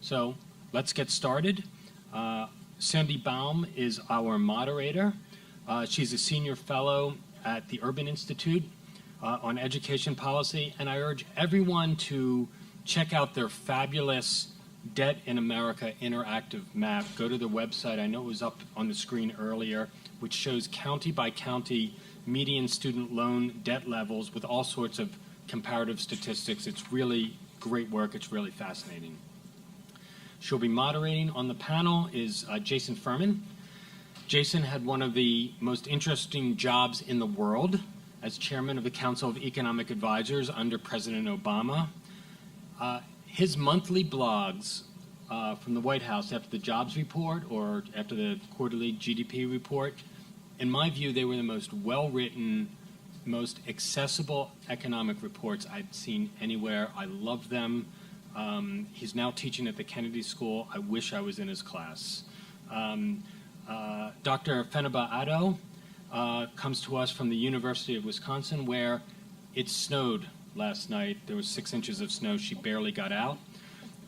So let's get started. Sandy Baum is our moderator. She's a senior fellow at the Urban Institute on education policy, and I urge everyone to check out their fabulous Debt in America interactive map. Go to the website. I know it was up on the screen earlier, which shows county by county median student loan debt levels with all sorts of comparative statistics. It's really great work. It's really fascinating. She'll be moderating. On the panel is Jason Furman. Jason had one of the most interesting jobs in the world as chairman of the Council of Economic Advisors under President Obama. His monthly blogs from the White House after the jobs report or after the quarterly GDP report, in my view, they were the most well-written, most accessible economic reports I'd seen anywhere. I love them. He's now teaching at the Kennedy School. I wish I was in his class. Dr. FENABA ADDO comes to us from the University of Wisconsin, where it snowed last night. There was 6 inches of snow. She barely got out.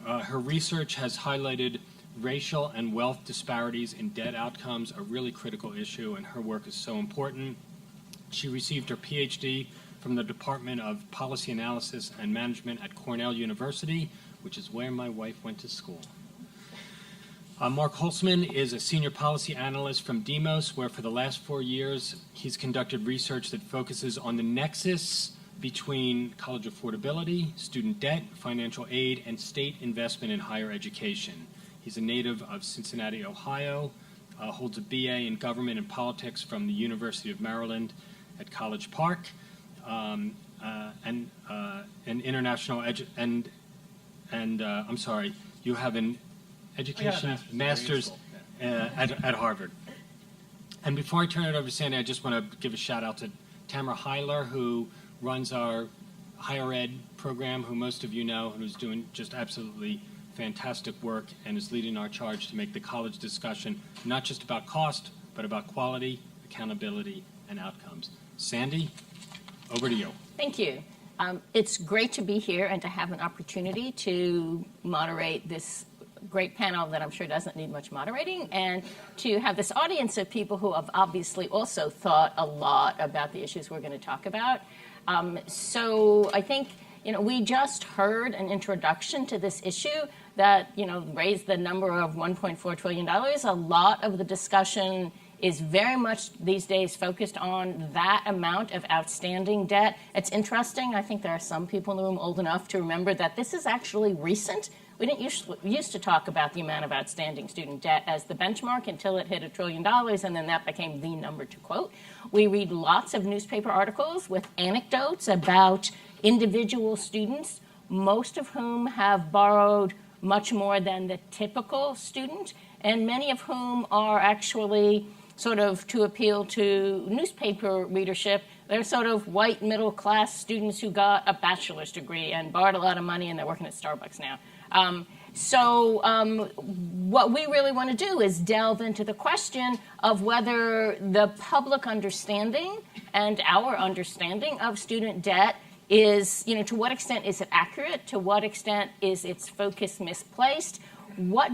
Her research has highlighted racial and wealth disparities in debt outcomes, a really critical issue, and her work is so important. She received her PhD from the Department of Policy Analysis and Management at Cornell University, which is where my wife went to school. Mark Holtzman is a senior policy analyst from Demos, where for the last 4 years he's conducted research that focuses on the nexus between college affordability, student debt, financial aid, and state investment in higher education. He's a native of Cincinnati, Ohio, holds a BA in government and politics from the University of Maryland at College Park, and international I'm sorry, you have an education master's at Harvard. And before I turn it over to Sandy, I just want to give a shout out to Tamara Heiler, who runs our higher ed program, who most of you know, who's doing just absolutely fantastic work and is leading our charge to make the college discussion not just about cost, but about quality, accountability, and outcomes. Sandy, over to you. Thank you. It's great to be here and to have an opportunity to moderate this great panel that I'm sure doesn't need much moderating, and to have this audience of people who have obviously also thought a lot about the issues we're going to talk about. So I think, we just heard an introduction to this issue that, raised the number of $1.4 trillion. A lot of the discussion is very much these days focused on that amount of outstanding debt. It's interesting. I think there are some people in the room old enough to remember that this is actually recent. We didn't used to talk about the amount of outstanding student debt as the benchmark until it hit $1 trillion, and then that became the number to quote. We read lots of newspaper articles with anecdotes about individual students, most of whom have borrowed much more than the typical student, and many of whom are actually sort of, to appeal to newspaper readership, they're sort of white middle-class students who got a bachelor's degree and borrowed a lot of money, and they're working at Starbucks now. What we really want to do is delve into the question of whether the public understanding and our understanding of student debt is, to what extent is it accurate? To what extent is its focus misplaced? What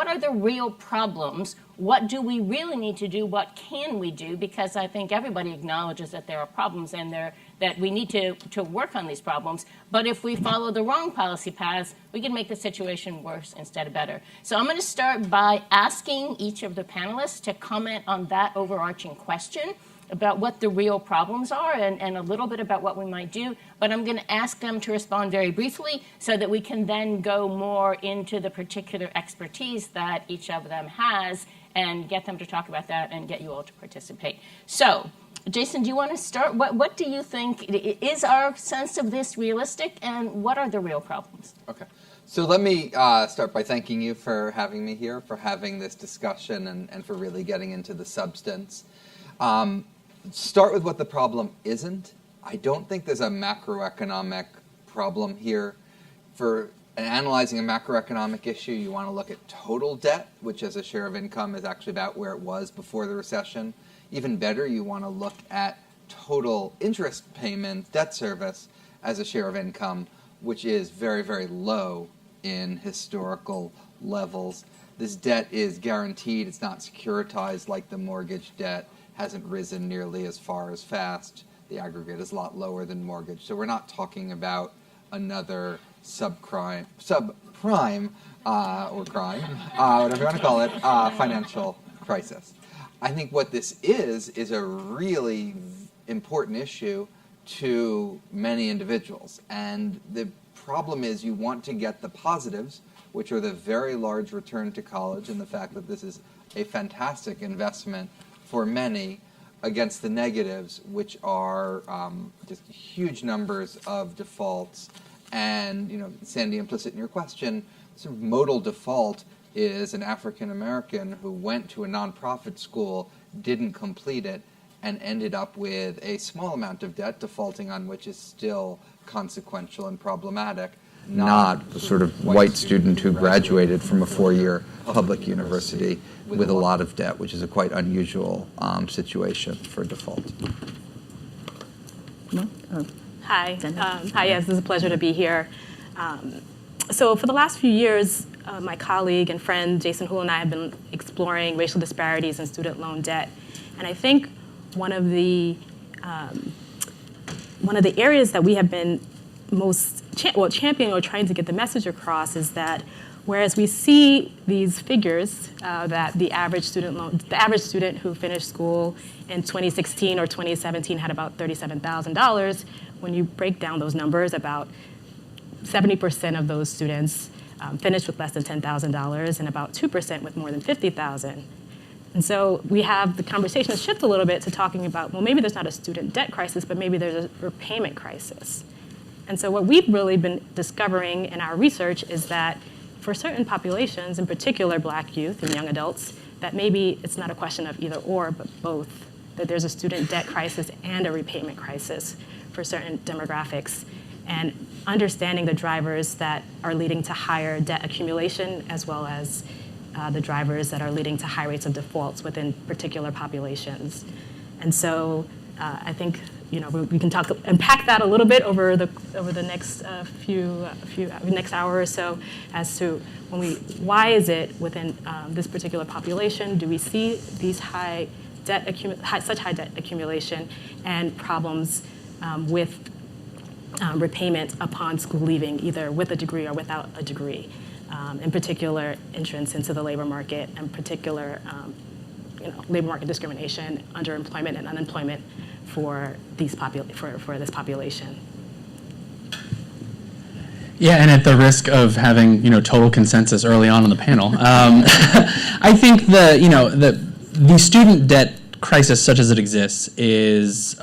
are the real problems? What do we really need to do? What can we do? Because I think everybody acknowledges that there are problems and that we need to work on these problems. But if we follow the wrong policy paths, we can make the situation worse instead of better. So I'm going to start by asking each of the panelists to comment on that overarching question about what the real problems are and a little bit about what we might do. But I'm going to ask them to respond very briefly so that we can then go more into the particular expertise that each of them has and get them to talk about that and get you all to participate. So, Jason, do you want to start? What do you think? Is our sense of this realistic, and what are the real problems? Okay. So let me start by thanking you for having me here, for having this discussion, and for really getting into the substance. Start with what the problem isn't. I don't think there's a macroeconomic problem here. For analyzing a macroeconomic issue, you want to look at total debt, which as a share of income is actually about where it was before the recession. Even better, you want to look at total interest payment, debt service, as a share of income, which is very, very low in historical levels. This debt is guaranteed. It's not securitized like the mortgage debt. Hasn't risen nearly as far as fast. The aggregate is a lot lower than mortgage. So we're not talking about another subprime, or crime, whatever you want to call it, financial crisis. I think what this is a really important issue to many individuals. And the problem is you want to get the positives, which are the very large return to college and the fact that this is a fantastic investment for many, against the negatives, which are just huge numbers of defaults. And, Sandy, implicit in your question, sort of modal default is an African American who went to a nonprofit school, didn't complete it, and ended up with a small amount of debt, defaulting on which is still consequential and problematic, not the sort of white student who graduated from a four-year public university with a lot of debt, which is a quite unusual situation for default. Hi. Hi, yes, this is a pleasure to be here. So for the last few years, my colleague and friend Jason Houle and I have been exploring racial disparities in student loan debt. And I think one of the areas that we have been most championing or trying to get the message across is that whereas we see these figures that the average student who finished school in 2016 or 2017 had about $37,000, when you break down those numbers, about 70% of those students finished with less than $10,000 and about 2% with more than $50,000. And so we have the conversation shift a little bit to talking about, well, maybe there's not a student debt crisis, but maybe there's a repayment crisis. And so what we've really been discovering in our research is that for certain populations, in particular Black youth and young adults, that maybe it's not a question of either or, but both, that there's a student debt crisis and a repayment crisis for certain demographics. And understanding the drivers that are leading to higher debt accumulation, as well as the drivers that are leading to high rates of defaults within particular populations. And so I think we can unpack that a little bit over the next next hour or so as to why is it within this particular population do we see these such high debt accumulation and problems with repayment upon school leaving, either with a degree or without a degree. In particular, entrance into the labor market, and particular labor market discrimination, underemployment, and unemployment for this population. Yeah, and at the risk of having total consensus early on in the panel, I think the student debt crisis, such as it exists, is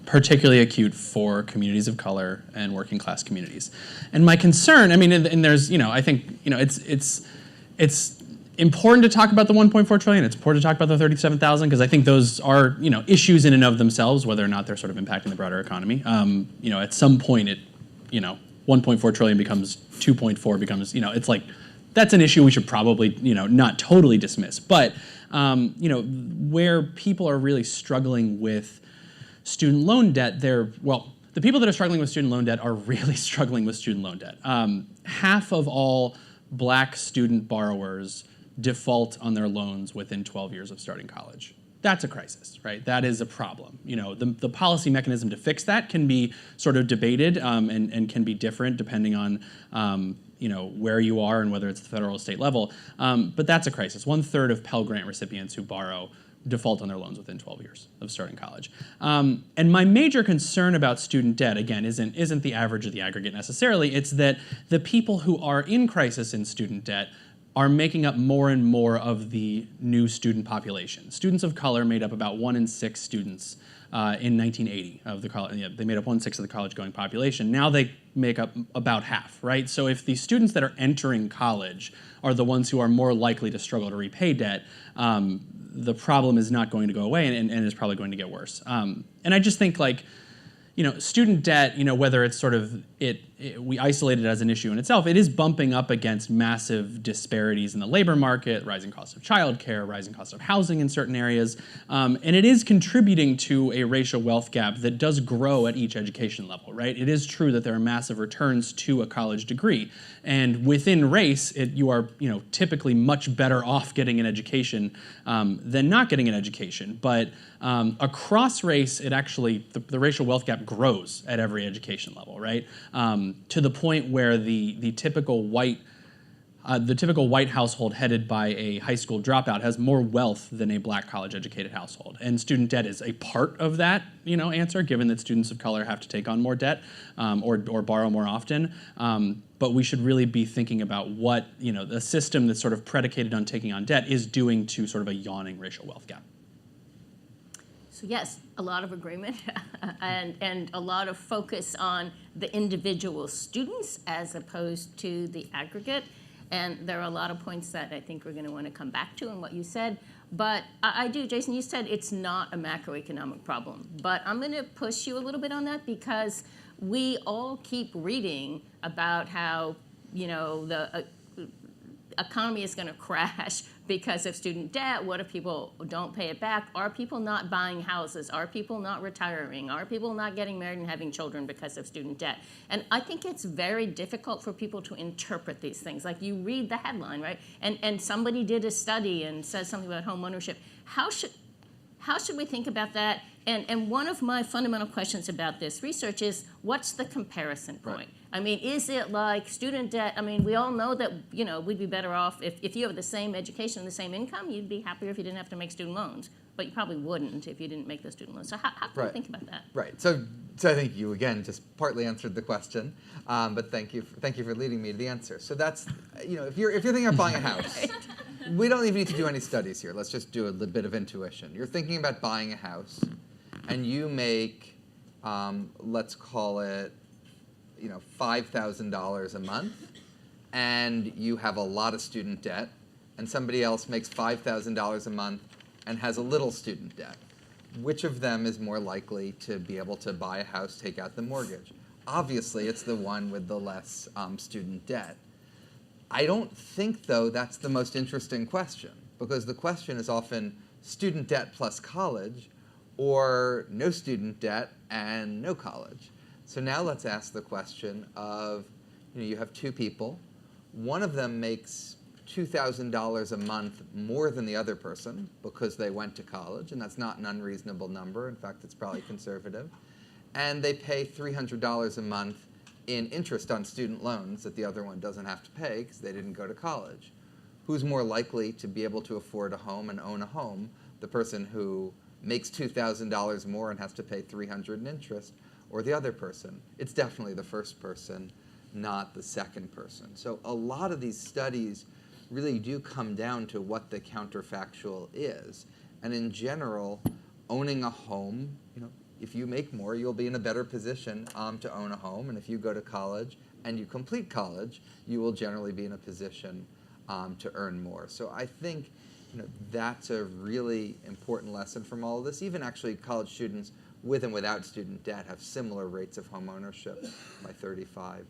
particularly acute for communities of color and working class communities. And my concern, and there's, I think, it's important to talk about the 1.4 trillion. It's important to talk about the 37,000 because I think those are, issues in and of themselves, whether or not they're sort of impacting the broader economy. At some point, 1.4 trillion becomes 2.4 becomes, it's like that's an issue we should probably, not totally dismiss. But where people are really struggling with student loan debt, the people that are struggling with student loan debt are really struggling with student loan debt. Half of all Black student borrowers default on their loans within 12 years of starting college. That's a crisis, right? That is a problem. The policy mechanism to fix that can be sort of debated and can be different depending on where you are and whether it's the federal or state level. But that's a crisis. 1/3 of Pell Grant recipients who borrow default on their loans within 12 years of starting college. And my major concern about student debt, again, isn't the average or the aggregate necessarily. It's that the people who are in crisis in student debt are making up more and more of the new student population. Students of color made up about 1 in 6 students in 1980 of the college. They made up 1/6 of the college-going population. Now they make up about half, right? So if the students that are entering college are the ones who are more likely to struggle to repay debt, the problem is not going to go away and is probably going to get worse. And I just think student debt, whether it's sort of it we isolate it as an issue in itself, it is bumping up against massive disparities in the labor market, rising costs of childcare, rising costs of housing in certain areas, and it is contributing to a racial wealth gap that does grow at each education level, right? It is true that there are massive returns to a college degree, and within race, you are typically much better off getting an education than not getting an education. But across race, it actually the racial wealth gap grows at every education level, right? To the point where the typical white household headed by a high school dropout has more wealth than a black college-educated household. And student debt is a part of that, answer, given that students of color have to take on more debt or borrow more often. But we should really be thinking about what, the system that's sort of predicated on taking on debt is doing to sort of a yawning racial wealth gap. So yes, a lot of agreement and a lot of focus on the individual students as opposed to the aggregate. And there are a lot of points that I think we're going to want to come back to in what you said. But I do, Jason, you said it's not a macroeconomic problem. But I'm going to push you a little bit on that because we all keep reading about how, the economy is going to crash because of student debt. What if people don't pay it back? Are people not buying houses? Are people not retiring? Are people not getting married and having children because of student debt? And I think it's very difficult for people to interpret these things. Like you read the headline, right? And somebody did a study and says something about home ownership. How should we think about that? And one of my fundamental questions about this research is, what's the comparison point? Right. I mean, is it like student debt? I mean, we all know that, we'd be better off if you have the same education and the same income, you'd be happier if you didn't have to make student loans. But you probably wouldn't if you didn't make the student loans. So how can we think about that? Right. So I think you, again, just partly answered the question, but thank you for leading me to the answer. So that's, if you're thinking of buying a house, right. We don't even need to do any studies here. Let's just do a little bit of intuition. You're thinking about buying a house, and you make, let's call it, $5,000 a month, and you have a lot of student debt, and somebody else makes $5,000 a month and has a little student debt. Which of them is more likely to be able to buy a house, take out the mortgage? Obviously, it's the one with the less student debt. I don't think, though, that's the most interesting question, because the question is often student debt plus college, or no student debt and no college. So now let's ask the question of, you have two people. One of them makes $2,000 a month more than the other person because they went to college, and that's not an unreasonable number. In fact, it's probably conservative. And they pay $300 a month in interest on student loans that the other one doesn't have to pay because they didn't go to college. Who's more likely to be able to afford a home and own a home? The person who makes $2,000 more and has to pay $300 in interest, or the other person? It's definitely the first person, not the second person. So a lot of these studies really do come down to what the counterfactual is. And in general, owning a home, if you make more, you'll be in a better position to own a home. And if you go to college and you complete college, you will generally be in a position to earn more. So I think that's a really important lesson from all of this. Even actually college students with and without student debt have similar rates of home ownership by 35.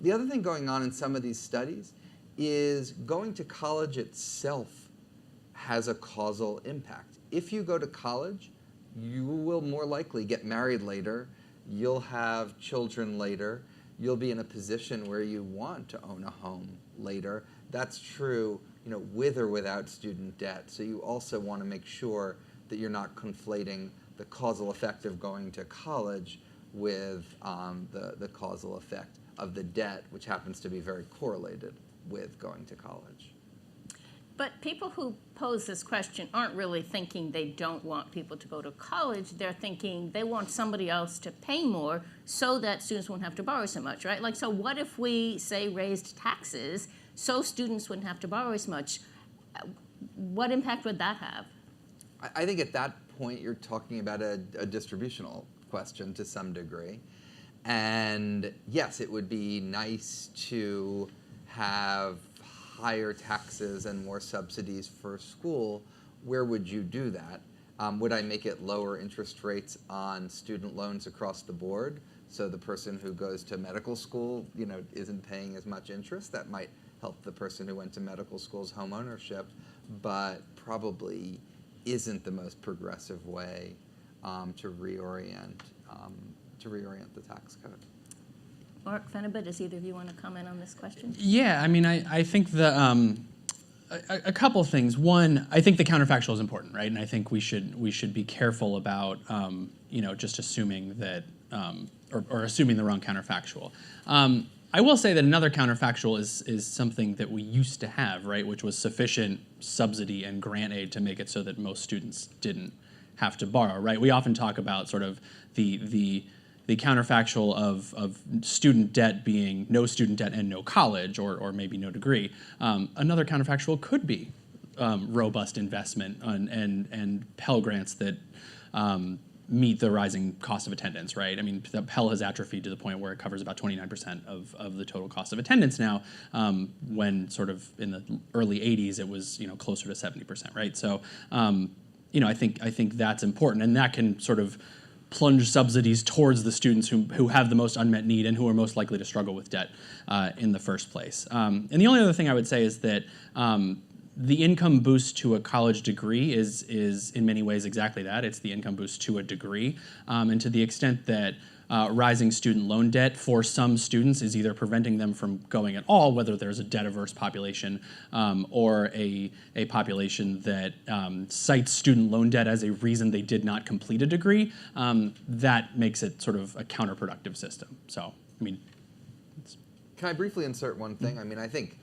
The other thing going on in some of these studies is going to college itself has a causal impact. If you go to college, you will more likely get married later, you'll have children later, you'll be in a position where you want to own a home later. That's true, with or without student debt. So you also want to make sure that you're not conflating the causal effect of going to college with the causal effect of the debt, which happens to be very correlated with going to college. But people who pose this question aren't really thinking they don't want people to go to college. They're thinking they want somebody else to pay more so that students won't have to borrow so much, right? Like, so what if we, say, raised taxes so students wouldn't have to borrow as much? What impact would that have? I think at that point you're talking about a distributional question to some degree. And yes, it would be nice to have higher taxes and more subsidies for school. Where would you do that? Would I make it lower interest rates on student loans across the board? So the person who goes to medical school, isn't paying as much interest. That might help the person who went to medical school's home ownership, but probably isn't the most progressive way to reorient the tax code. Mark, FENABA, does either of you want to comment on this question? Yeah, I mean, I think a couple things. One, I think the counterfactual is important, right? And I think we should be careful about just assuming that or assuming the wrong counterfactual. I will say that another counterfactual is something that we used to have, right, which was sufficient subsidy and grant aid to make it so that most students didn't have to borrow, right? We often talk about sort of the counterfactual of student debt being no student debt and no college, or maybe no degree. Another counterfactual could be robust investment and Pell Grants that meet the rising cost of attendance, right? I mean, the Pell has atrophied to the point where it covers about 29% of the total cost of attendance now, when sort of in the early 80s it was closer to 70%, right? So I think that's important, and that can sort of plunge subsidies towards the students who have the most unmet need and who are most likely to struggle with debt in the first place. And the only other thing I would say is that the income boost to a college degree is in many ways exactly that. It's the income boost to a degree. And to the extent that rising student loan debt for some students is either preventing them from going at all, whether there's a debt-averse population or a population that cites student loan debt as a reason they did not complete a degree, that makes it sort of a counterproductive system. So, I mean... Can I briefly insert one thing? I mean, I think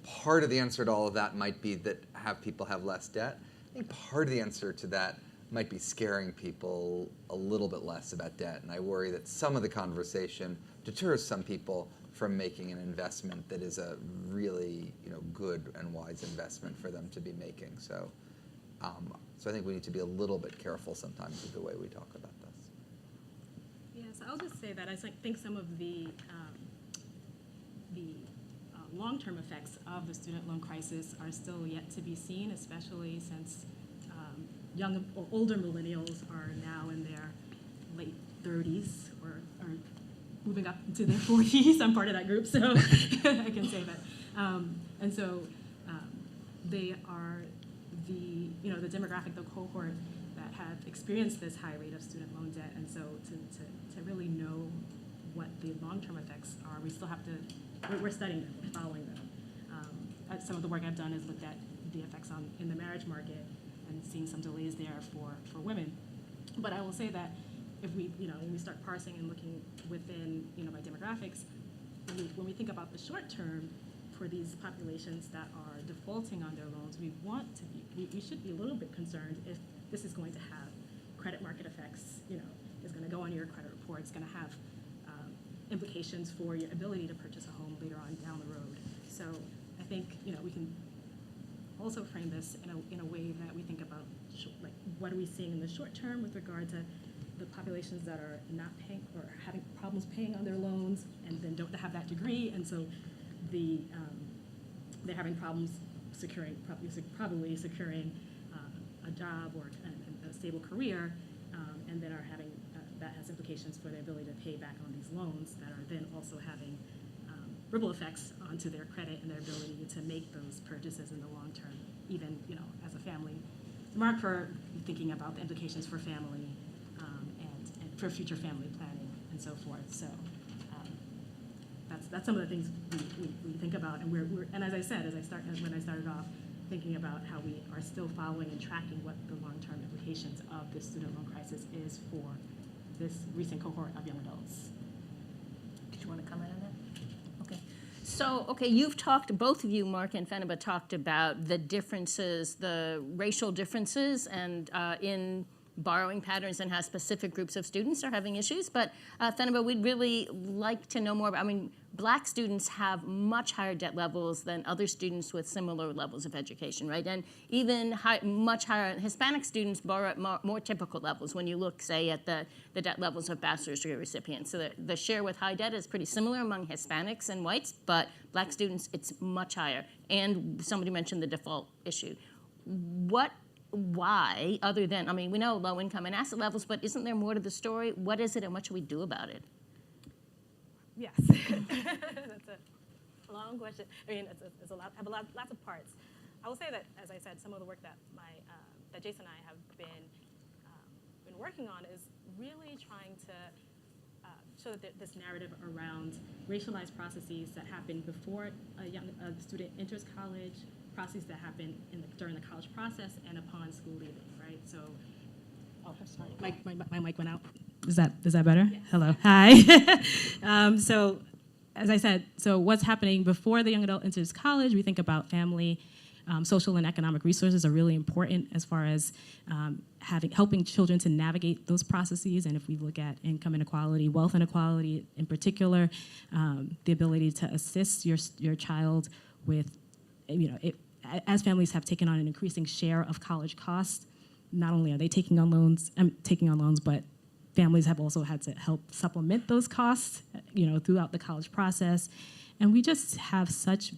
part of the answer to all of that might be that people have less debt. I think part of the answer to that might be scaring people a little bit less about debt, and I worry that some of the conversation deters some people from making an investment that is a really good and wise investment for them to be making. So, so I think we need to be a little bit careful sometimes with the way we talk about this. Yes, I'll just say that I think some of the long-term effects of the student loan crisis are still yet to be seen, especially since young or older millennials are now in their late 30s or moving up into their 40s. I'm part of that group, so I can say that. And so they are the demographic, the cohort that have experienced this high rate of student loan debt. And so to really know what the long-term effects are, we still have to, we're studying them, we're following them. Some of the work I've done is looked at the effects in the marriage market and seeing some delays there for women. But I will say that if we, when we start parsing and looking within, by demographics, when we think about the short term for these populations that are defaulting on their loans, we should be a little bit concerned if this is going to have credit market effects, is going to go on your credit report, it's going to have implications for your ability to purchase a home later on down the road. So I think, we can also frame this in a way that we think about what are we seeing in the short term with regard to the populations that are not paying or having problems paying on their loans and then don't have that degree, and so they're having problems probably securing a job or a stable career, and then are having that has implications for their ability to pay back on these loans that are then also having ripple effects onto their credit and their ability to make those purchases in the long term, even as a family. Mark, for thinking about the implications for family and for future family planning and so forth. So that's some of the things we think about, and we're and as I said, when I started off, thinking about how we are still following and tracking what the long-term implications of this student loan crisis is for this recent cohort of young adults. Did you want to comment on that? Okay. So, you've talked, both of you, Mark and FENABA, talked about the differences, the racial differences, and in borrowing patterns and how specific groups of students are having issues. But FENABA, we'd really like to know more about, Black students have much higher debt levels than other students with similar levels of education, right? And even much higher, Hispanic students borrow at more typical levels when you look, say, at the debt levels of bachelor's degree recipients. So the share with high debt is pretty similar among Hispanics and whites, but Black students, it's much higher. And somebody mentioned the default issue. Why, other than, we know low income and asset levels, but isn't there more to the story? What is it and what should we do about it? Yes, that's a long question. I mean, it's a lot. Have lots of parts. I will say that, as I said, some of the work that that Jason and I have been working on is really trying to show that this narrative around racialized processes that happen before a student enters college, processes that happen during the college process, and upon school leaving. Right. So, oh, sorry, my mic went out. Is that better? Yes. Hello. Hi. So, as I said, so what's happening before the young adult enters college, we think about family, social and economic resources are really important as far as helping children to navigate those processes. And if we look at income inequality, wealth inequality in particular, the ability to assist your child with, as families have taken on an increasing share of college costs, not only are they taking on loans, but families have also had to help supplement those costs, throughout the college process. And we just have such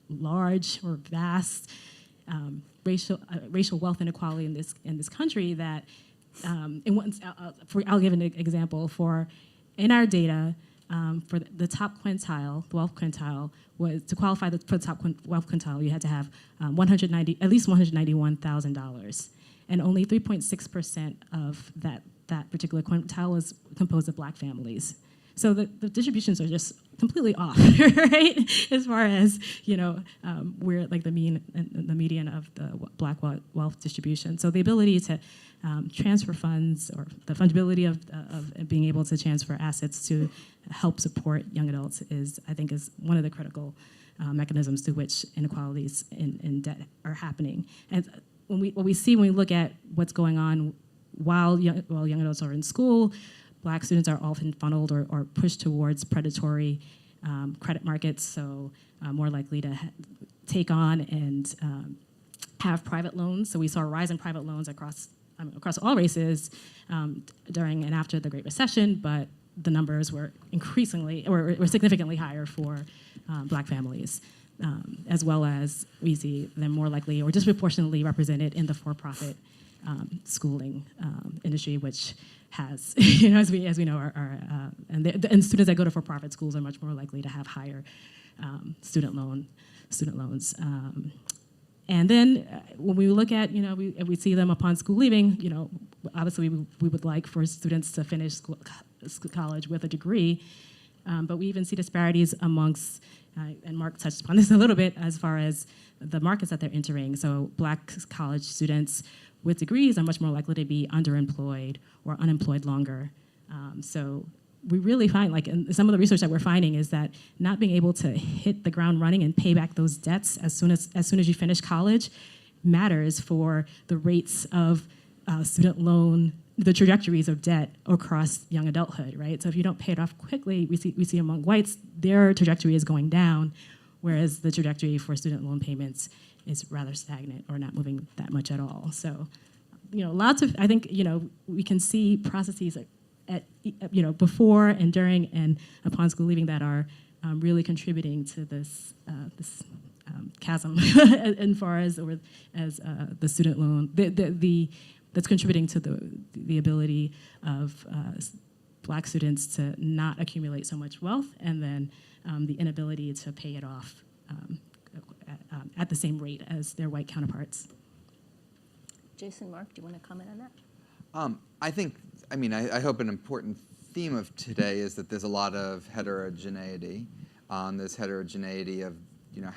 large or vast racial wealth inequality in this country that, I'll give an example. In our data, for the top quintile, the wealth quintile, was to qualify for the top wealth quintile, you had to have at least $191,000, and only 3.6% of that particular quintile was composed of Black families. So the distributions are just completely off, right? As far as we're like the median of the Black wealth distribution. So the ability to transfer funds, or the fungibility of being able to transfer assets to help support young adults is one of the critical mechanisms through which inequalities in debt are happening. And what we see when we look at what's going on while young adults are in school, Black students are often funneled or pushed towards predatory credit markets, so more likely to take on and have private loans. So we saw a rise in private loans across all races during and after the Great Recession, but the numbers were significantly higher for Black families, as well as we see them more likely or disproportionately represented in the for-profit schooling industry, which has, as we know, and students that go to for-profit schools are much more likely to have higher student loans. And then when we look at, we see them upon school leaving, obviously we would like for students to finish college with a degree, but we even see disparities amongst, and Mark touched upon this a little bit, as far as the markets that they're entering. So Black college students with degrees are much more likely to be underemployed or unemployed longer. So we really find, in some of the research that we're finding, is that not being able to hit the ground running and pay back those debts as soon as you finish college matters for the rates of student loan, the trajectories of debt across young adulthood, right? So if you don't pay it off quickly, we see among whites, their trajectory is going down, whereas the trajectory for student loan payments is rather stagnant or not moving that much at all. So, we can see processes at before and during and upon school leaving that are really contributing to this chasm as far as the student loan, that's contributing to the ability of Black students to not accumulate so much wealth, and then the inability to pay it off at the same rate as their white counterparts. Jason, Mark, do you want to comment on that? I hope an important theme of today is that there's a lot of heterogeneity. There's heterogeneity of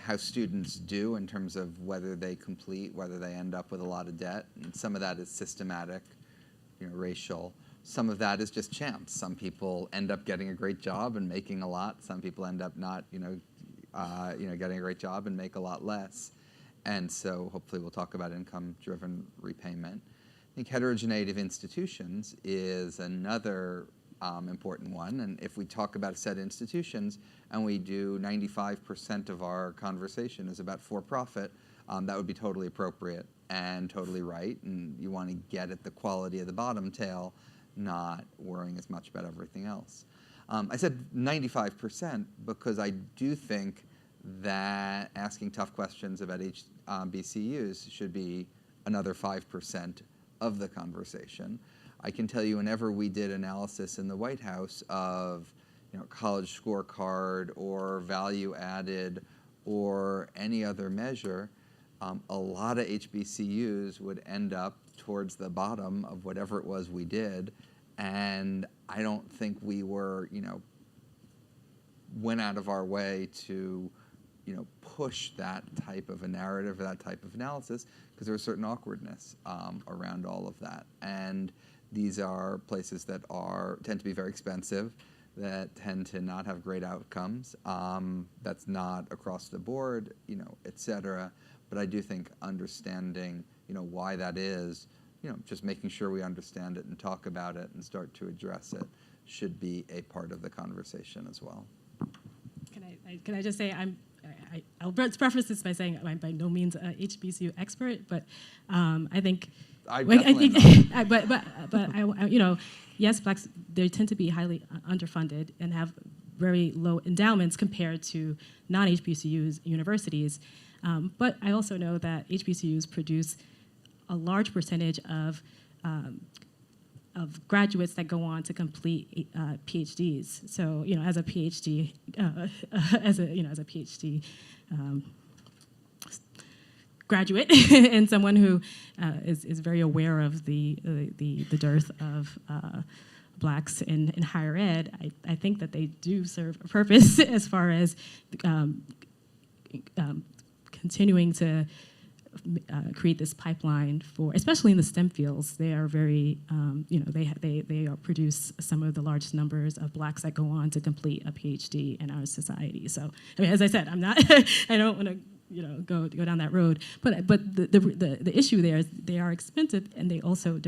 how students do in terms of whether they complete, whether they end up with a lot of debt, and some of that is systematic, racial. Some of that is just chance. Some people end up getting a great job and making a lot. Some people end up not, getting a great job and make a lot less. And so hopefully we'll talk about income-driven repayment. I think heterogeneity of institutions is another important one. And if we talk about a set of institutions and we do 95% of our conversation is about for-profit, that would be totally appropriate and totally right. And you want to get at the quality of the bottom tail, not worrying as much about everything else. I said 95% because I do think that asking tough questions about BCUs should be another 5% of the conversation. I can tell you whenever we did analysis in the White House of college scorecard or value added or any other measure, a lot of HBCUs would end up towards the bottom of whatever it was we did, and I don't think we were, went out of our way to, push that type of a narrative or that type of analysis, because there was certain awkwardness around all of that. And these are places that tend to be very expensive, that tend to not have great outcomes. That's not across the board, et cetera. But I do think understanding, why that is, just making sure we understand it and talk about it and start to address it should be a part of the conversation as well. Can I just say I'll preface this by saying I'm by no means a HBCU expert, but I think yes, blacks, they tend to be highly underfunded and have very low endowments compared to non-HBCUs universities. But I also know that HBCUs produce a large percentage of graduates that go on to complete PhDs. So, as a PhD, as a PhD graduate and someone who is very aware of the dearth of blacks in higher ed, I think that they do serve a purpose as far as continuing to create this pipeline for, especially in the STEM fields. They are very, they produce some of the largest numbers of blacks that go on to complete a PhD in our society. So, as I said, I'm not, I don't want to, go down that road. But the issue there is they are expensive, and they also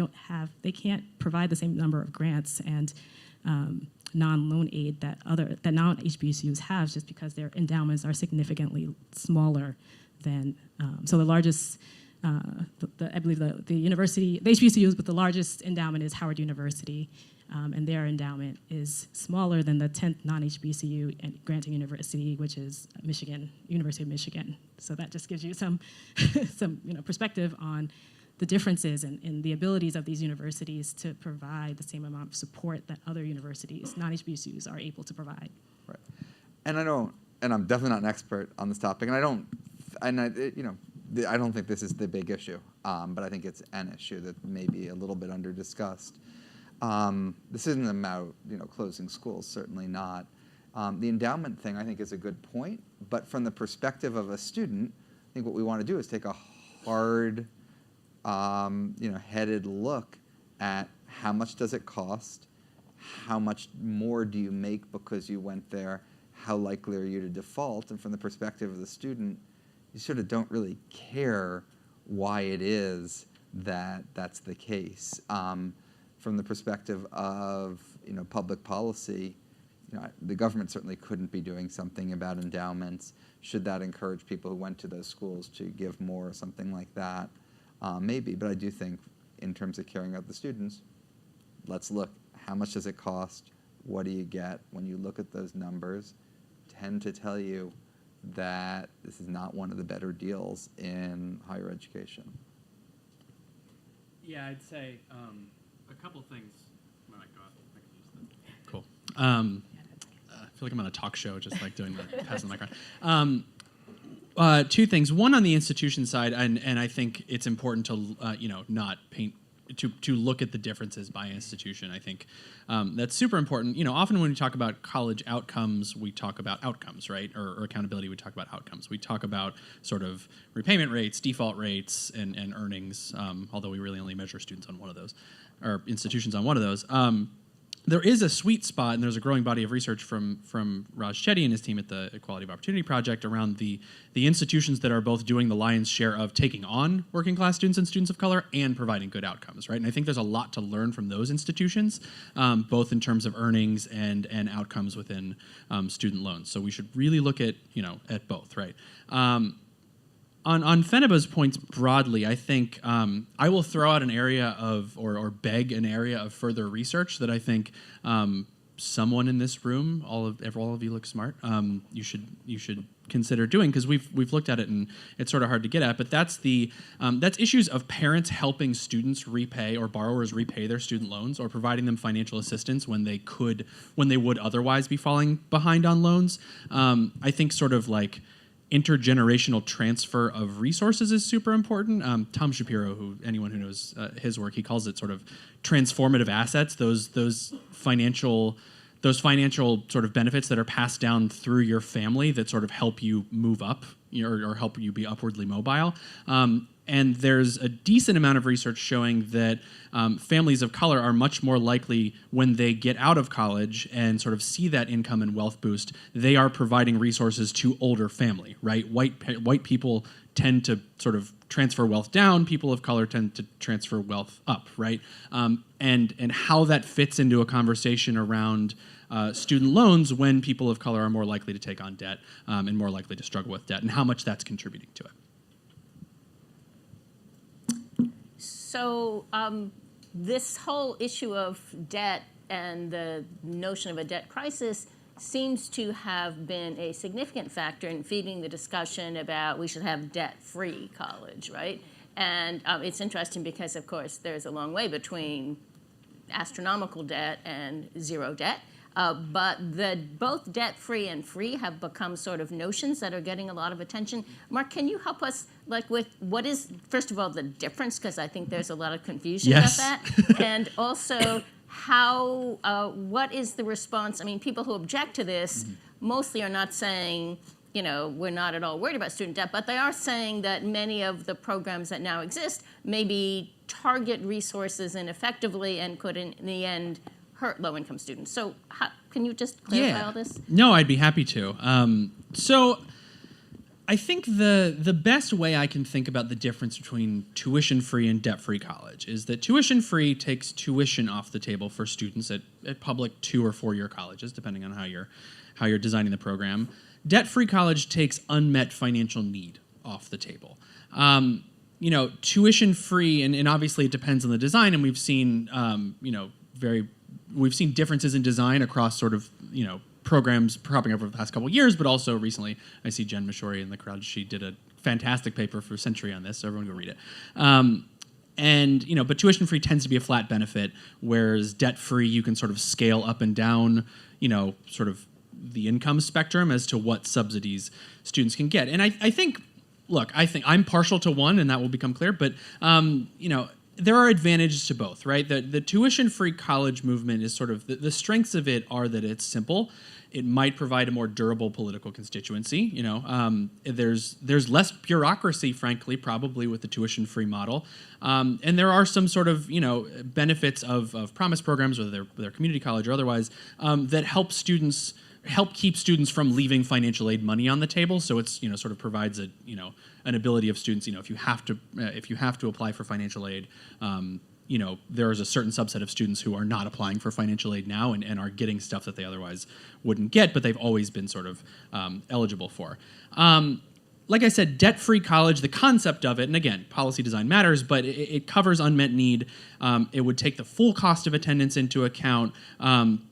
they can't provide the same number of grants and non-loan aid that non-HBCUs have, just because their endowments are significantly smaller than. So the largest, I believe the university, the HBCUs with the largest endowment is Howard University, and their endowment is smaller than the 10th non-HBCU and granting university, which is University of Michigan. So that just gives you some perspective on the differences in the abilities of these universities to provide the same amount of support that other universities, non-HBCUs, are able to provide. Right. And I'm definitely not an expert on this topic, and I don't think this is the big issue, but I think it's an issue that may be a little bit under discussed. This isn't about closing schools, certainly not. The endowment thing I think is a good point, but from the perspective of a student, I think what we want to do is take a hard, headed look at how much does it cost, how much more do you make because you went there, how likely are you to default, and from the perspective of the student, you sort of don't really care why it is that that's the case. From the perspective of public policy, the government certainly couldn't be doing something about endowments. Should that encourage people who went to those schools to give more or something like that? Maybe, but I do think in terms of caring about the students, let's look, how much does it cost? What do you get? When you look at those numbers, tend to tell you that this is not one of the better deals in higher education. Yeah, I'd say a couple things. I might go off. I can use that. Cool. I feel like I'm on a talk show, just like doing the passing the microphone. Two things. One, on the institution side, and I think it's important to not paint. To look at the differences by institution. I think that's super important. Often when we talk about college outcomes, we talk about outcomes, right? Or accountability, we talk about outcomes. We talk about sort of repayment rates, default rates, and earnings, although we really only measure students on one of those, or institutions on one of those. There is a sweet spot, and there's a growing body of research from Raj Chetty and his team at the Equality of Opportunity Project around the institutions that are both doing the lion's share of taking on working class students and students of color and providing good outcomes, right? And I think there's a lot to learn from those institutions, both in terms of earnings and outcomes within student loans. So we should really look at both, right? On FENABA's points broadly, I think I will throw out an area of, or beg an area of further research that I think someone in this room, all of you look smart. You should consider doing, because we've looked at it and it's sort of hard to get at. But that's issues of parents helping students repay or borrowers repay their student loans, or providing them financial assistance when they would otherwise be falling behind on loans. I think sort of like intergenerational transfer of resources is super important. Tom Shapiro, anyone who knows his work, he calls it sort of transformative assets. Those financial sort of benefits that are passed down through your family that sort of help you move up, or help you be upwardly mobile. And there's a decent amount of research showing that families of color are much more likely, when they get out of college and sort of see that income and wealth boost, they are providing resources to older family, right? White people tend to sort of transfer wealth down. People of color tend to transfer wealth up, right? And how that fits into a conversation around student loans when people of color are more likely to take on debt and more likely to struggle with debt, and how much that's contributing to it. So this whole issue of debt and the notion of a debt crisis seems to have been a significant factor in feeding the discussion about we should have debt-free college, right? And it's interesting because, of course, there's a long way between astronomical debt and zero debt. But both debt-free and free have become sort of notions that are getting a lot of attention. Mark, can you help us, like, with what is, first of all, the difference? Because I think there's a lot of confusion about that. And also, what is the response? I mean, people who object to this mostly are not saying, we're not at all worried about student debt, but they are saying that many of the programs that now exist maybe target resources ineffectively and could, in the end, hurt low-income students. So can you just clarify all this? No, I'd be happy to. So I think the best way I can think about the difference between tuition-free and debt-free college is that tuition-free takes tuition off the table for students at public 2- or 4-year colleges, depending on how you're designing the program. Debt-free college takes unmet financial need off the table. Tuition-free, and obviously it depends on the design, and we've seen, we've seen differences in design across sort of, programs cropping up over the past couple of years, but also recently I see Jen Mashori in the crowd. She did a fantastic paper for Century on this, so everyone go read it. But tuition-free tends to be a flat benefit, whereas debt-free you can sort of scale up and down, sort of the income spectrum as to what subsidies students can get. And I think I'm partial to one, and that will become clear, but, there are advantages to both, right? The tuition-free college movement is sort of, the strengths of it are that it's simple. It might provide a more durable political constituency. There's less bureaucracy, frankly, probably with the tuition-free model. And there are some sort of, benefits of promise programs, whether they're community college or otherwise, that help keep students from leaving financial aid money on the table. So it's, sort of provides an ability of students, if you have to apply for financial aid, there is a certain subset of students who are not applying for financial aid now and are getting stuff that they otherwise wouldn't get, but they've always been sort of eligible for. Like I said, debt-free college, the concept of it, and again, policy design matters, but it covers unmet need. It would take the full cost of attendance into account.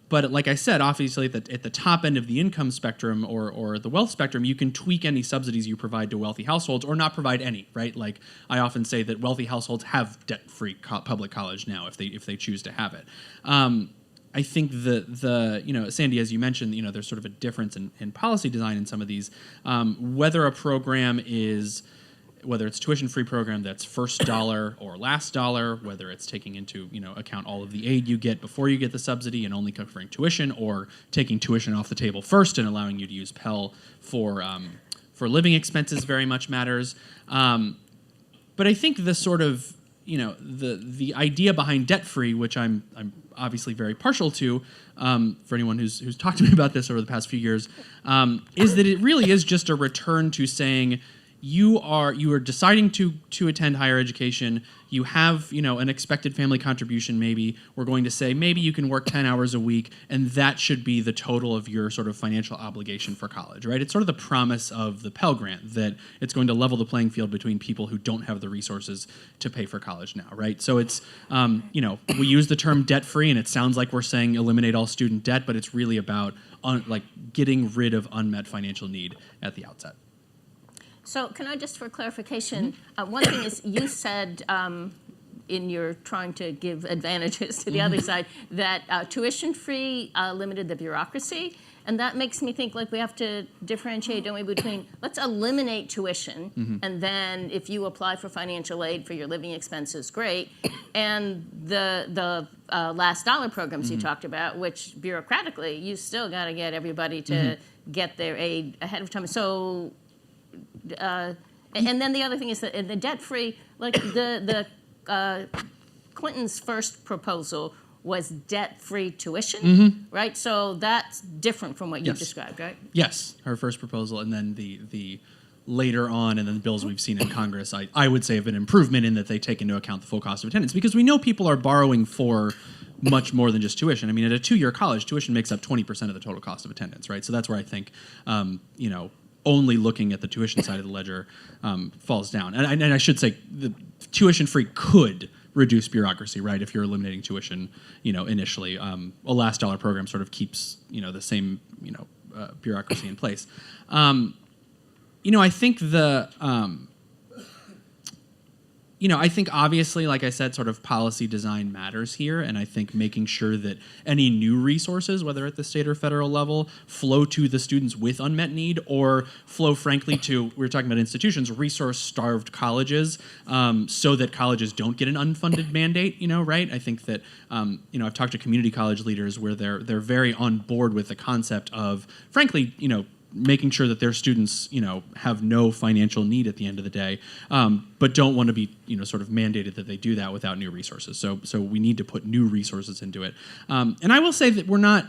But like I said, obviously at the top end of the income spectrum or the wealth spectrum, you can tweak any subsidies you provide to wealthy households or not provide any, right? Like I often say that wealthy households have debt-free public college now if they choose to have it. I think Sandy, as you mentioned, there's sort of a difference in policy design in some of these. Whether a program is, whether it's a tuition-free program that's first dollar or last dollar, whether it's taking into account all of the aid you get before you get the subsidy and only covering tuition, or taking tuition off the table first and allowing you to use Pell for living expenses, very much matters. But I think the sort of the idea behind debt-free, which I'm obviously very partial to, for anyone who's talked to me about this over the past few years, is that it really is just a return to saying, you are deciding to attend higher education. You have, an expected family contribution maybe. We're going to say maybe you can work 10 hours a week, and that should be the total of your sort of financial obligation for college, right? It's sort of the promise of the Pell Grant that it's going to level the playing field between people who don't have the resources to pay for college now, right? So it's, we use the term debt-free, and it sounds like we're saying eliminate all student debt, but it's really about getting rid of unmet financial need at the outset. So can I just, for clarification, one thing is you said in your trying to give advantages to the other side that tuition-free limited the bureaucracy. And that makes me think like we have to differentiate, don't we, between let's eliminate tuition, and then if you apply for financial aid for your living expenses, great, and the last dollar programs you talked about, which bureaucratically you still got to get everybody to get their aid ahead of time. So, and then the other thing is that in the debt-free, like the Clinton's first proposal was debt-free tuition, right? So that's different from what you described, right? Yes, her first proposal, and then the later on, and then the bills we've seen in Congress, I would say have an improvement in that they take into account the full cost of attendance, because we know people are borrowing for much more than just tuition. I mean, at a 2-year college, tuition makes up 20% of the total cost of attendance, right? So that's where I think, only looking at the tuition side of the ledger falls down. And I should say the tuition-free could reduce bureaucracy, right? If you're eliminating tuition, initially, a last dollar program sort of keeps, the same, bureaucracy in place. I think I think obviously, like I said, sort of policy design matters here, and I think making sure that any new resources, whether at the state or federal level, flow to the students with unmet need, or flow, frankly, to, we were talking about institutions, resource-starved colleges, so that colleges don't get an unfunded mandate, right? I think that, I've talked to community college leaders where they're very on board with the concept of, frankly, making sure that their students, have no financial need at the end of the day, but don't want to be, sort of mandated that they do that without new resources. So we need to put new resources into it. And I will say that we're not.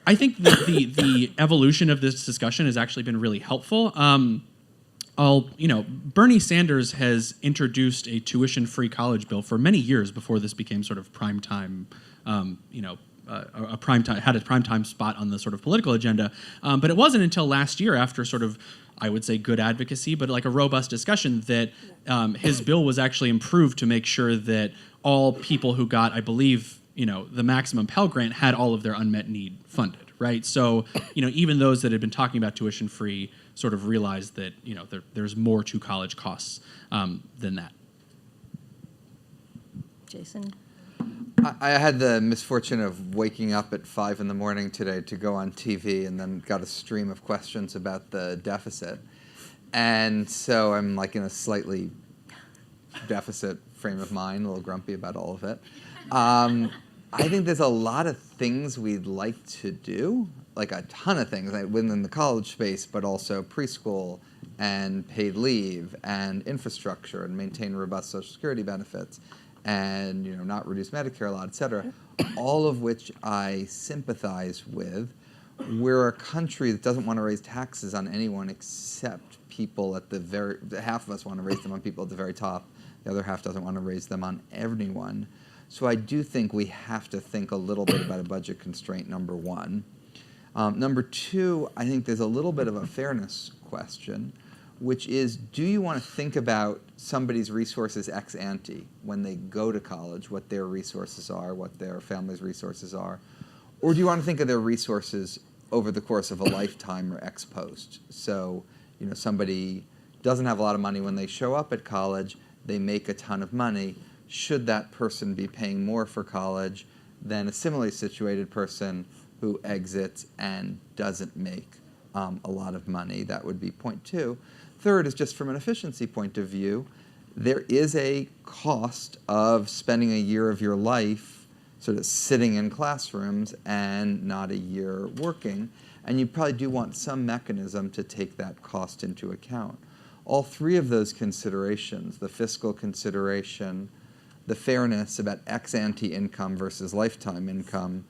I think that the evolution of this discussion has actually been really helpful. Bernie Sanders has introduced a tuition-free college bill for many years before this became sort of prime time, a prime time, had a prime time spot on the sort of political agenda. But it wasn't until last year, after sort of, I would say, good advocacy, but like a robust discussion, that his bill was actually improved to make sure that all people who got, I believe, the maximum Pell Grant had all of their unmet need funded, right? So, even those that had been talking about tuition free sort of realized that, there's more to college costs than that. Jason? I had the misfortune of waking up at 5 in the morning today to go on TV, and then got a stream of questions about the deficit. And so I'm like in a slightly deficit frame of mind, a little grumpy about all of it. I think there's a lot of things we'd like to do, like a ton of things within the college space, but also preschool and paid leave and infrastructure and maintain robust Social Security benefits, and not reduce Medicare a lot, et cetera, all of which I sympathize with. We're a country that doesn't want to raise taxes on anyone except people at half of us want to raise them on people at the very top. The other half doesn't want to raise them on anyone. So I do think we have to think a little bit about a budget constraint, number one. Number two, I think there's a little bit of a fairness question, which is, do you want to think about somebody's resources ex ante when they go to college, what their resources are, what their family's resources are? Or do you want to think of their resources over the course of a lifetime or ex post? So, somebody doesn't have a lot of money when they show up at college, they make a ton of money. Should that person be paying more for college than a similarly situated person who exits and doesn't make a lot of money? That would be point two. Third is just from an efficiency point of view, there is a cost of spending a year of your life sort of sitting in classrooms and not a year working, and you probably do want some mechanism to take that cost into account. All three of those considerations, the fiscal consideration, the fairness about ex-ante income versus lifetime income,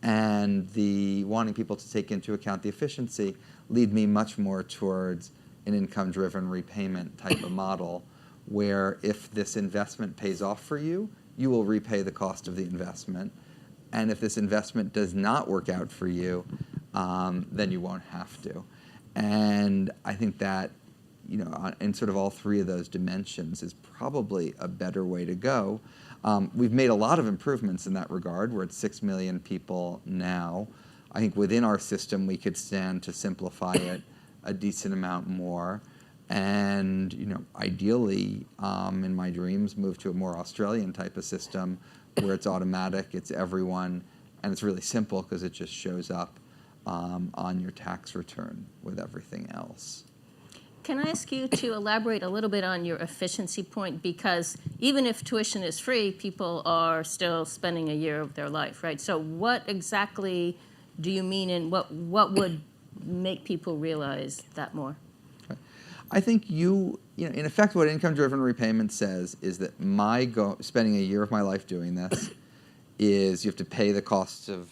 and the wanting people to take into account the efficiency, lead me much more towards an income-driven repayment type of model, where if this investment pays off for you, you will repay the cost of the investment. And if this investment does not work out for you, then you won't have to. And I think that, in sort of all three of those dimensions is probably a better way to go. We've made a lot of improvements in that regard. We're at 6 million people now. I think within our system, we could stand to simplify it a decent amount more. And, ideally, in my dreams, move to a more Australian type of system where it's automatic, it's everyone, and it's really simple because it just shows up on your tax return with everything else. Can I ask you to elaborate a little bit on your efficiency point? Because even if tuition is free, people are still spending a year of their life, right? So what exactly do you mean, and what would make people realize that more? I think in effect, what income-driven repayment says is that spending a year of my life doing this is you have to pay the costs of,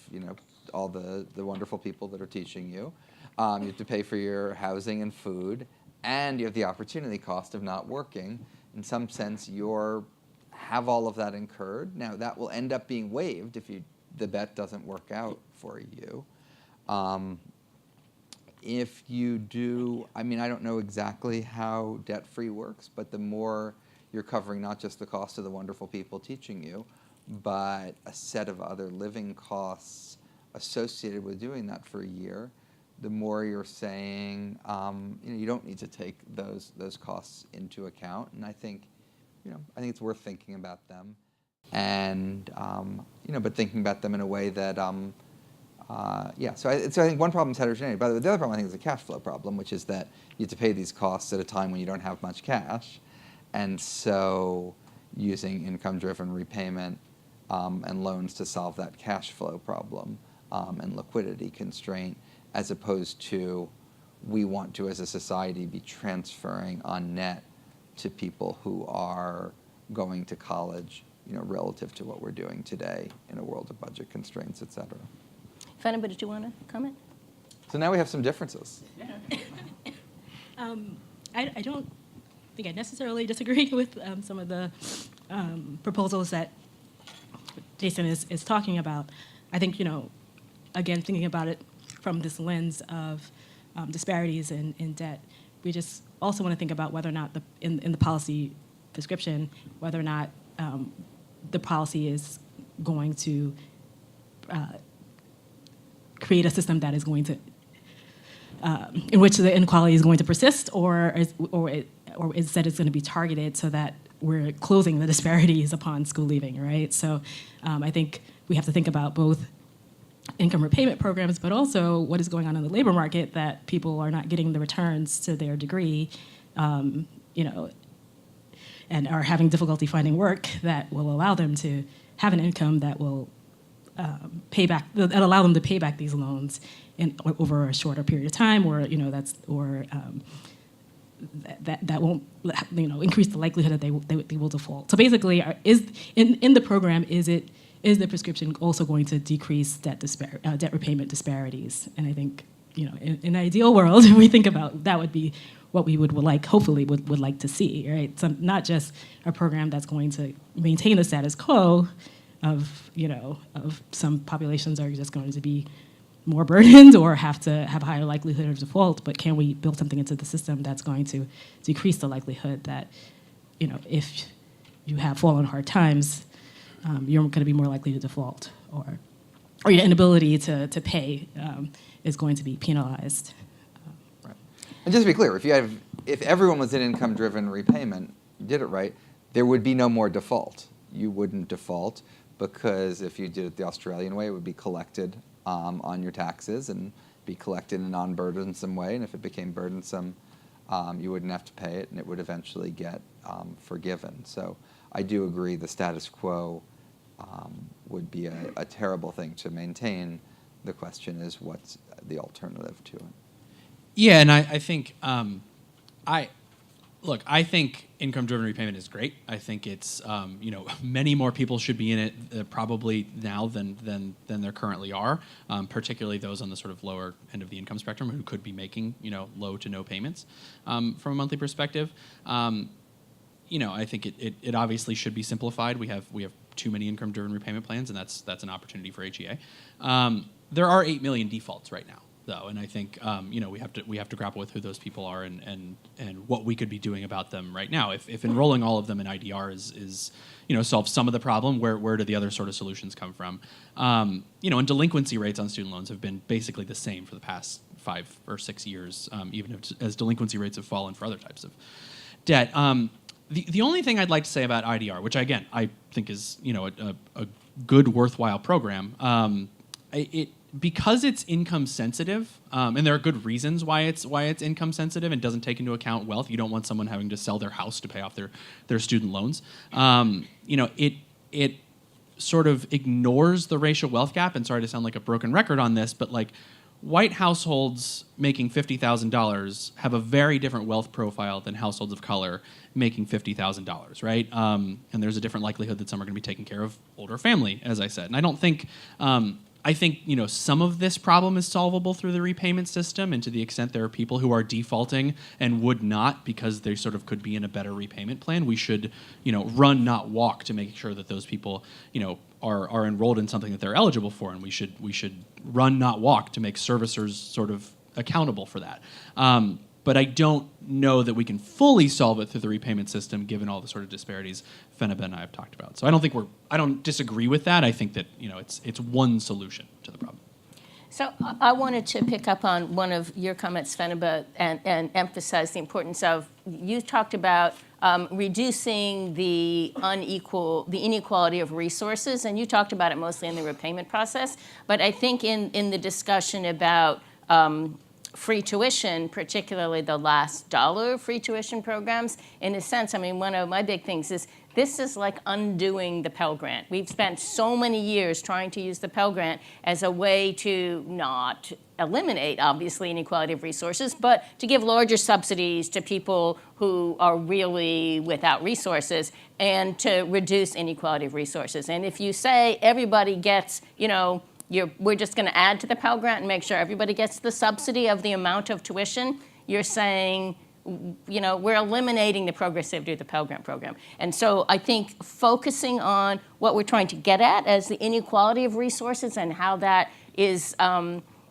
all the wonderful people that are teaching you. You have to pay for your housing and food, and you have the opportunity cost of not working. In some sense, you have all of that incurred. Now, that will end up being waived if the bet doesn't work out for you. If you do, I don't know exactly how debt-free works, but the more you're covering not just the cost of the wonderful people teaching you, but a set of other living costs associated with doing that for a year, the more you're saying, you don't need to take those costs into account. And I think it's worth thinking about them, and but thinking about them in a way that, So I think one problem is heterogeneity. By the way, the other problem I think is a cash flow problem, which is that you have to pay these costs at a time when you don't have much cash, and so using income-driven repayment and loans to solve that cash flow problem and liquidity constraint, as opposed to we want to, as a society, be transferring on net to people who are going to college, relative to what we're doing today in a world of budget constraints, et cetera. FENABA, did you want to comment? So now we have some differences. I don't think I necessarily disagree with some of the proposals that Jason is talking about. I think, again, thinking about it from this lens of disparities in debt, we just also want to think about whether or not in the policy prescription, whether or not the policy is going to create a system that is going to, in which the inequality is going to persist, or instead it's going to be targeted so that we're closing the disparities upon school leaving, right? So I think we have to think about both income repayment programs, but also what is going on in the labor market, that people are not getting the returns to their degree, and are having difficulty finding work that will allow them to have an income that will that allow them to pay back these loans over a shorter period of time, or that won't increase the likelihood that they will default. So basically, in the program, is the prescription also going to decrease debt repayment disparities? And I think in an ideal world, if we think about that, would be what we would like, hopefully would like to see, right? So not just a program that's going to maintain the status quo of some populations are just going to be more burdened or have to have a higher likelihood of default, but can we build something into the system that's going to decrease the likelihood that, if you have fallen hard times, you're going to be more likely to default, or your inability to pay is going to be penalized. Right. And just to be clear, if everyone was in income-driven repayment, did it right, there would be no more default. You wouldn't default, because if you did it the Australian way, it would be collected on your taxes and be collected in a non-burdensome way. And if it became burdensome, you wouldn't have to pay it, and it would eventually get forgiven. So I do agree the status quo would be a terrible thing to maintain. The question is, what's the alternative to it? Yeah, and I think Look, I think income-driven repayment is great. I think it's many more people should be in it probably now than there currently are, particularly those on the sort of lower end of the income spectrum who could be making low to no payments from a monthly perspective. I think it obviously should be simplified. We have too many income-driven repayment plans, and that's an opportunity for HEA. There are 8 million defaults right now, though, and I think we have to grapple with who those people are and what we could be doing about them right now. If enrolling all of them in IDR is solves some of the problem, where do the other sort of solutions come from? And delinquency rates on student loans have been basically the same for the past 5 or 6 years, even as delinquency rates have fallen for other types of debt. The only thing I'd like to say about IDR, which again I think is a good, worthwhile program, because it's income sensitive, and there are good reasons why it's income sensitive and doesn't take into account wealth. You don't want someone having to sell their house to pay off their student loans. It sort of ignores the racial wealth gap. And sorry to sound like a broken record on this, but like white households making $50,000 have a very different wealth profile than households of color making $50,000, right? And there's a different likelihood that some are going to be taking care of older family, as I said. And I don't think. I think some of this problem is solvable through the repayment system, and to the extent there are people who are defaulting and would not because they sort of could be in a better repayment plan, we should run, not walk, to make sure that those people are enrolled in something that they're eligible for, and we should run, not walk, to make servicers sort of accountable for that. But I don't know that we can fully solve it through the repayment system, given all the sort of disparities FENABA and I have talked about. So I don't disagree with that. I think that it's one solution to the problem. So I wanted to pick up on one of your comments, FENABA, and emphasize the importance of, you talked about reducing the inequality of resources, and you talked about it mostly in the repayment process. But I think in the discussion about free tuition, particularly the last dollar free tuition programs, in a sense, I mean, one of my big things is this is like undoing the Pell Grant. We've spent so many years trying to use the Pell Grant as a way to not eliminate, obviously, inequality of resources, but to give larger subsidies to people who are really without resources and to reduce inequality of resources. And if you say everybody gets, we're just going to add to the Pell Grant and make sure everybody gets the subsidy of the amount of tuition, you're saying, we're eliminating the progressivity of the Pell Grant program. And so I think focusing on what we're trying to get at as the inequality of resources and how that is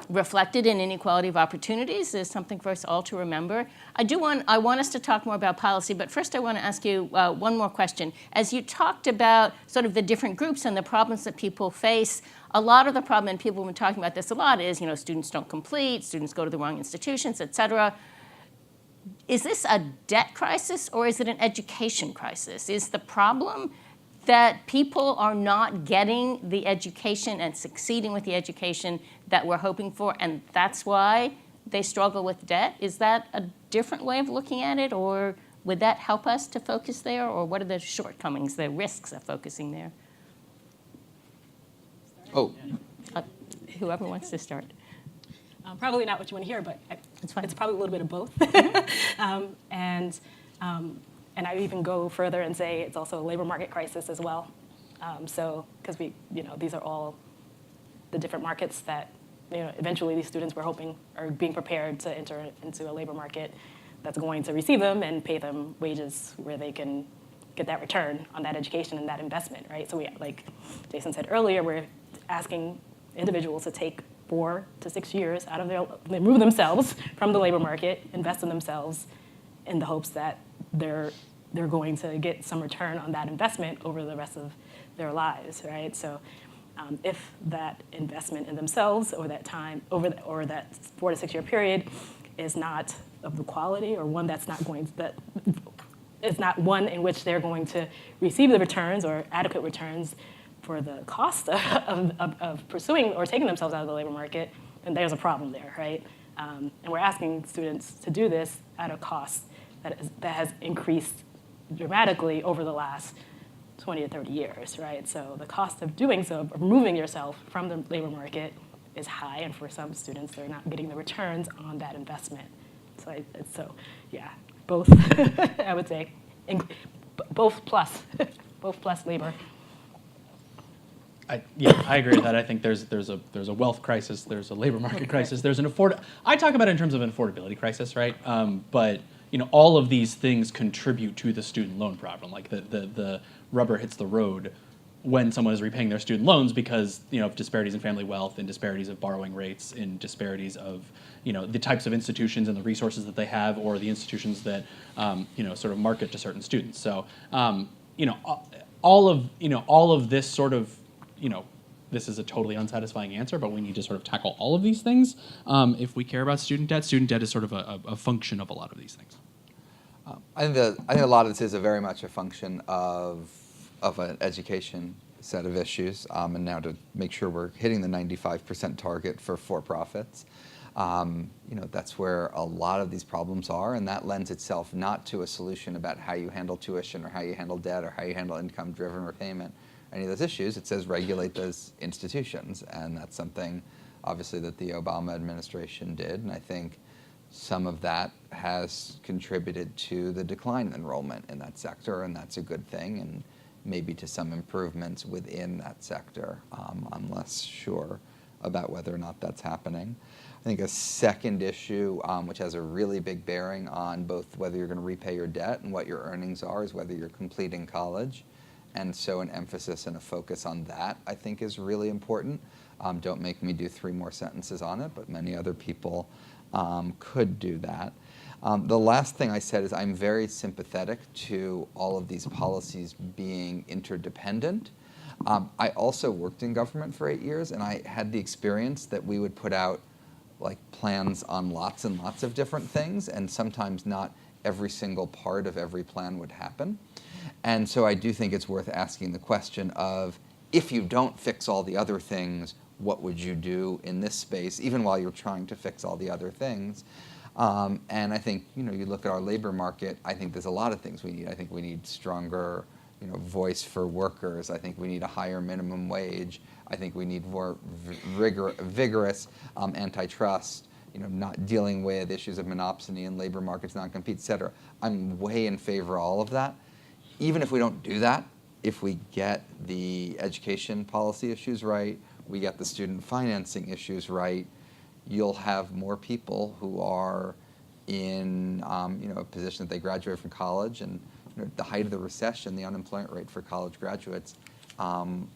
reflected in inequality of opportunities is something for us all to remember. I want us to talk more about policy, but first I want to ask you one more question. As you talked about sort of the different groups and the problems that people face, a lot of the problem, and people have been talking about this a lot, is students don't complete, students go to the wrong institutions, et cetera. Is this a debt crisis or is it an education crisis? Is the problem that people are not getting the education and succeeding with the education that we're hoping for, and that's why they struggle with debt? Is that a different way of looking at it, or would that help us to focus there, or what are the shortcomings, the risks of focusing there? Oh. Whoever wants to start. Probably not what you want to hear, but it's probably a little bit of both. And I even go further and say it's also a labor market crisis as well. Because these are all the different markets that eventually these students we're hoping are being prepared to enter into a labor market that's going to receive them and pay them wages where they can get that return on that education and that investment, right? So like Jason said earlier, we're asking individuals to take 4 to 6 years out of remove themselves from the labor market, invest in themselves in the hopes that they're going to get some return on that investment over the rest of their lives, right? So if that investment in themselves over that time, or that 4 to 6 year period is not of the quality, or one that's not it's not one in which they're going to receive the returns or adequate returns for the cost of pursuing or taking themselves out of the labor market, then there's a problem there, right? And we're asking students to do this at a cost that has increased dramatically over the last 20 to 30 years, right? So the cost of doing so, of removing yourself from the labor market, is high, and for some students, they're not getting the returns on that investment. So both, I would say, both plus, both plus labor. I agree with that. I think there's a wealth crisis, there's a labor market crisis, there's an I talk about it in terms of an affordability crisis, right? But all of these things contribute to the student loan problem. Like the rubber hits the road when someone is repaying their student loans because of disparities in family wealth and disparities of borrowing rates and disparities of the types of institutions and the resources that they have or the institutions that sort of market to certain students. So all of this sort of this is a totally unsatisfying answer, but we need to sort of tackle all of these things if we care about student debt. Student debt is sort of a function of a lot of these things. I think a lot of this is very much a function of an education set of issues, and now to make sure we're hitting the 95% target for for-profits. That's where a lot of these problems are, and that lends itself not to a solution about how you handle tuition or how you handle debt or how you handle income-driven repayment, any of those issues. It says regulate those institutions, and that's something, obviously, that the Obama administration did, and I think some of that has contributed to the decline in enrollment in that sector, and that's a good thing, and maybe to some improvements within that sector. I'm less sure about whether or not that's happening. I think a second issue, which has a really big bearing on both whether you're going to repay your debt and what your earnings are, is whether you're completing college. And so an emphasis and a focus on that, I think, is really important. Don't make me do 3 more sentences on it, but many other people could do that. The last thing I said is I'm very sympathetic to all of these policies being interdependent. I also worked in government for 8 years, and I had the experience that we would put out plans on lots and lots of different things, and sometimes not every single part of every plan would happen. And so I do think it's worth asking the question of, if you don't fix all the other things, what would you do in this space, even while you're trying to fix all the other things? And I think, you look at our labor market, I think there's a lot of things we need. I think we need stronger, voice for workers. I think we need a higher minimum wage. I think we need more vigorous antitrust, not dealing with issues of monopsony and labor markets, non-compete, et cetera. I'm way in favor of all of that. Even if we don't do that, if we get the education policy issues right, we get the student financing issues right, you'll have more people who are in a position that they graduate from college. And at the height of the recession, the unemployment rate for college graduates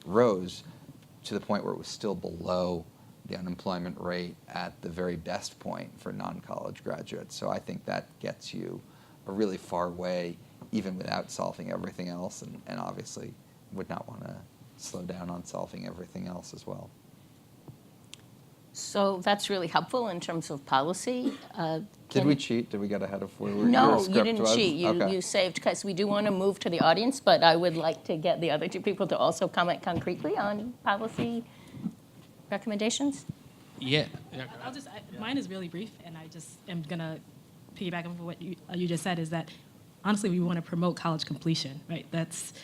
rose to the point where it was still below the unemployment rate at the very best point for non-college graduates. So I think that gets you a really far way, even without solving everything else, and obviously would not want to slow down on solving everything else as well. So that's really helpful in terms of policy. Did we cheat? Did we get ahead of where your No, script you didn't was? cheat. Okay. You saved, because we do want to move to the audience, but I would like to get the other 2 people to also comment concretely on policy recommendations. Yeah. Mine is really brief, and I just am going to piggyback on what you just said, is that honestly, we want to promote college completion, right? That's,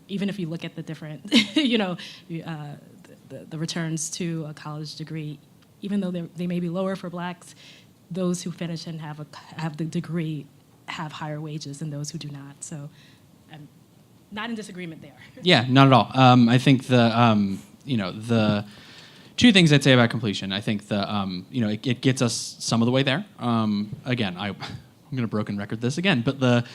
even if you look at the different, the returns to a college degree, even though they may be lower for blacks, those who finish and have the degree have higher wages than those who do not. So I'm not in disagreement there. Yeah, not at all. I think the 2 things I'd say about completion. I think it gets us some of the way there. Again, I'm going to broken record this again, but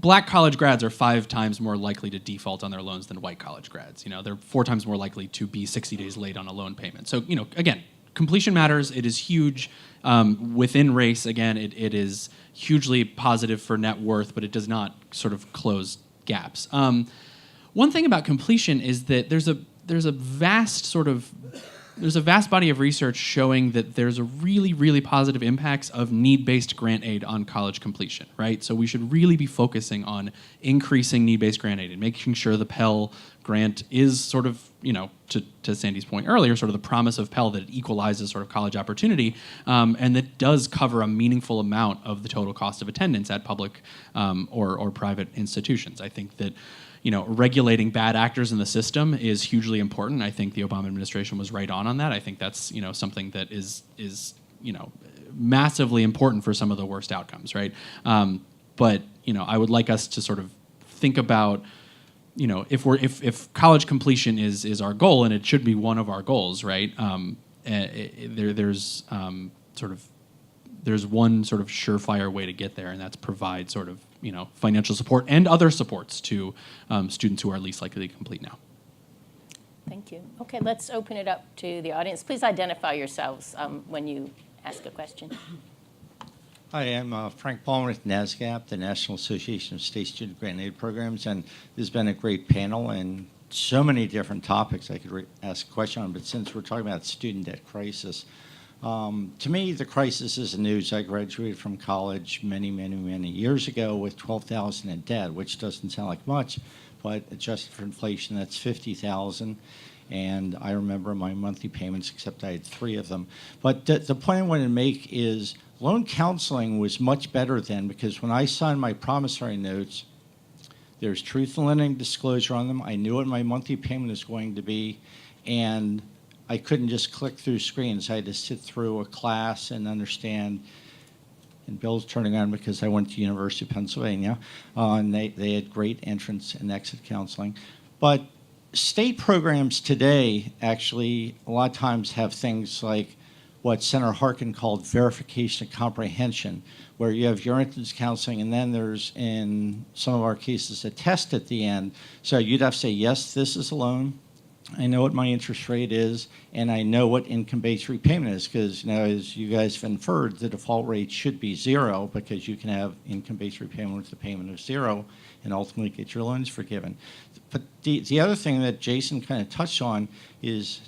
black college grads are 5 times more likely to default on their loans than white college grads. They're 4 times more likely to be 60 days late on a loan payment. So, again, completion matters. It is huge. Within race, again, it is hugely positive for net worth, but it does not sort of close gaps. One thing about completion is that there's a vast body of research showing that there's a really, really positive impacts of need-based grant aid on college completion, right? So we should really be focusing on increasing need-based grant aid and making sure the Pell Grant is sort of, to Sandy's point earlier, sort of the promise of Pell, that it equalizes sort of college opportunity, and that does cover a meaningful amount of the total cost of attendance at public or private institutions. I think that regulating bad actors in the system is hugely important. I think the Obama administration was right on that. I think that's something that is massively important for some of the worst outcomes, right? But I would like us to sort of think about, if college completion is our goal, and it should be one of our goals, right? There's one sort of surefire way to get there, and that's provide sort of financial support and other supports to students who are least likely to complete now. Thank you. Okay, let's open it up to the audience. Please identify yourselves when you ask a question. Hi, I'm Frank Baum with NASGAP, the National Association of State Student Grant Aid Programs, and this has been a great panel and so many different topics I could ask a question on, but since we're talking about student debt crisis, to me, the crisis isn't news. I graduated from college many, many, many years ago with $12,000 in debt, which doesn't sound like much, but adjusted for inflation, that's $50,000. And I remember my monthly payments, except I had 3 of them. But the point I wanted to make is loan counseling was much better then, because when I signed my promissory notes, there's truth in lending disclosure on them. I knew what my monthly payment was going to be, and I couldn't just click through screens. I had to sit through a class and understand. And Bill's turning on because I went to University of Pennsylvania, and they had great entrance and exit counseling. But state programs today actually a lot of times have things like what Senator Harkin called verification of comprehension, where you have your entrance counseling, and then there's, in some of our cases, a test at the end. So you'd have to say, yes, this is a loan. I know what my interest rate is, and I know what income-based repayment is, because as you guys have inferred, the default rate should be 0, because you can have income-based repayment with a payment of 0 and ultimately get your loans forgiven. But the other thing that Jason kind of touched on is,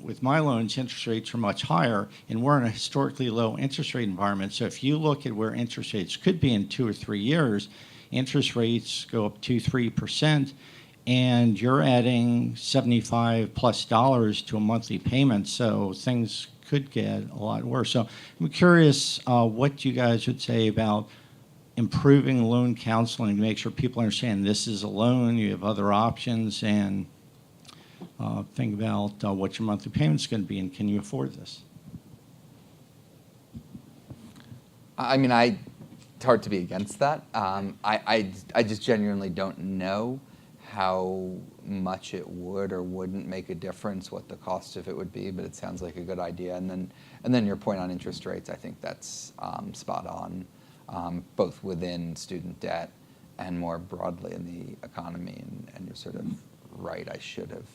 with my loans, interest rates are much higher, and we're in a historically low interest rate environment. So if you look at where interest rates could be in 2 or 3 years, interest rates go up 2-3%, and you're adding $75+ to a monthly payment, so things could get a lot worse. So I'm curious what you guys would say about improving loan counseling to make sure people understand this is a loan, you have other options, and think about what your monthly payment's going to be, and can you afford this? I mean, it's hard to be against that. I just genuinely don't know how much it would or wouldn't make a difference, what the cost of it would be, but it sounds like a good idea. And then your point on interest rates, I think that's spot on, both within student debt and more broadly in the economy. And you're sort of right. I should have,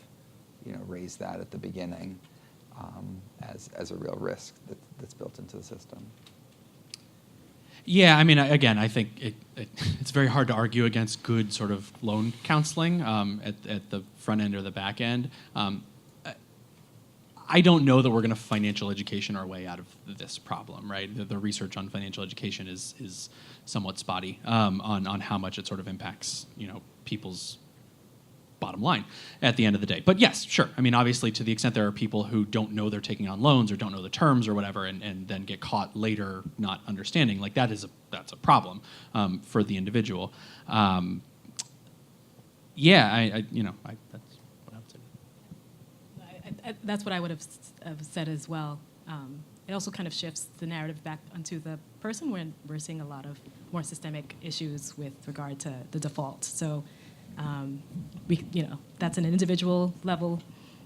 raised that at the beginning as a real risk that's built into the system. Yeah, I mean, again, I think it's very hard to argue against good sort of loan counseling at the front end or the back end. I don't know that we're going to financial education our way out of this problem, right? The research on financial education is somewhat spotty on how much it sort of impacts, people's bottom line at the end of the day. But yes, sure. I mean, obviously, to the extent there are people who don't know they're taking on loans or don't know the terms or whatever, and then get caught later not understanding, like that's a problem for the individual. That's what I would say. That's what I would have said as well. It also kind of shifts the narrative back onto the person when we're seeing a lot of more systemic issues with regard to the default. So that's an individual level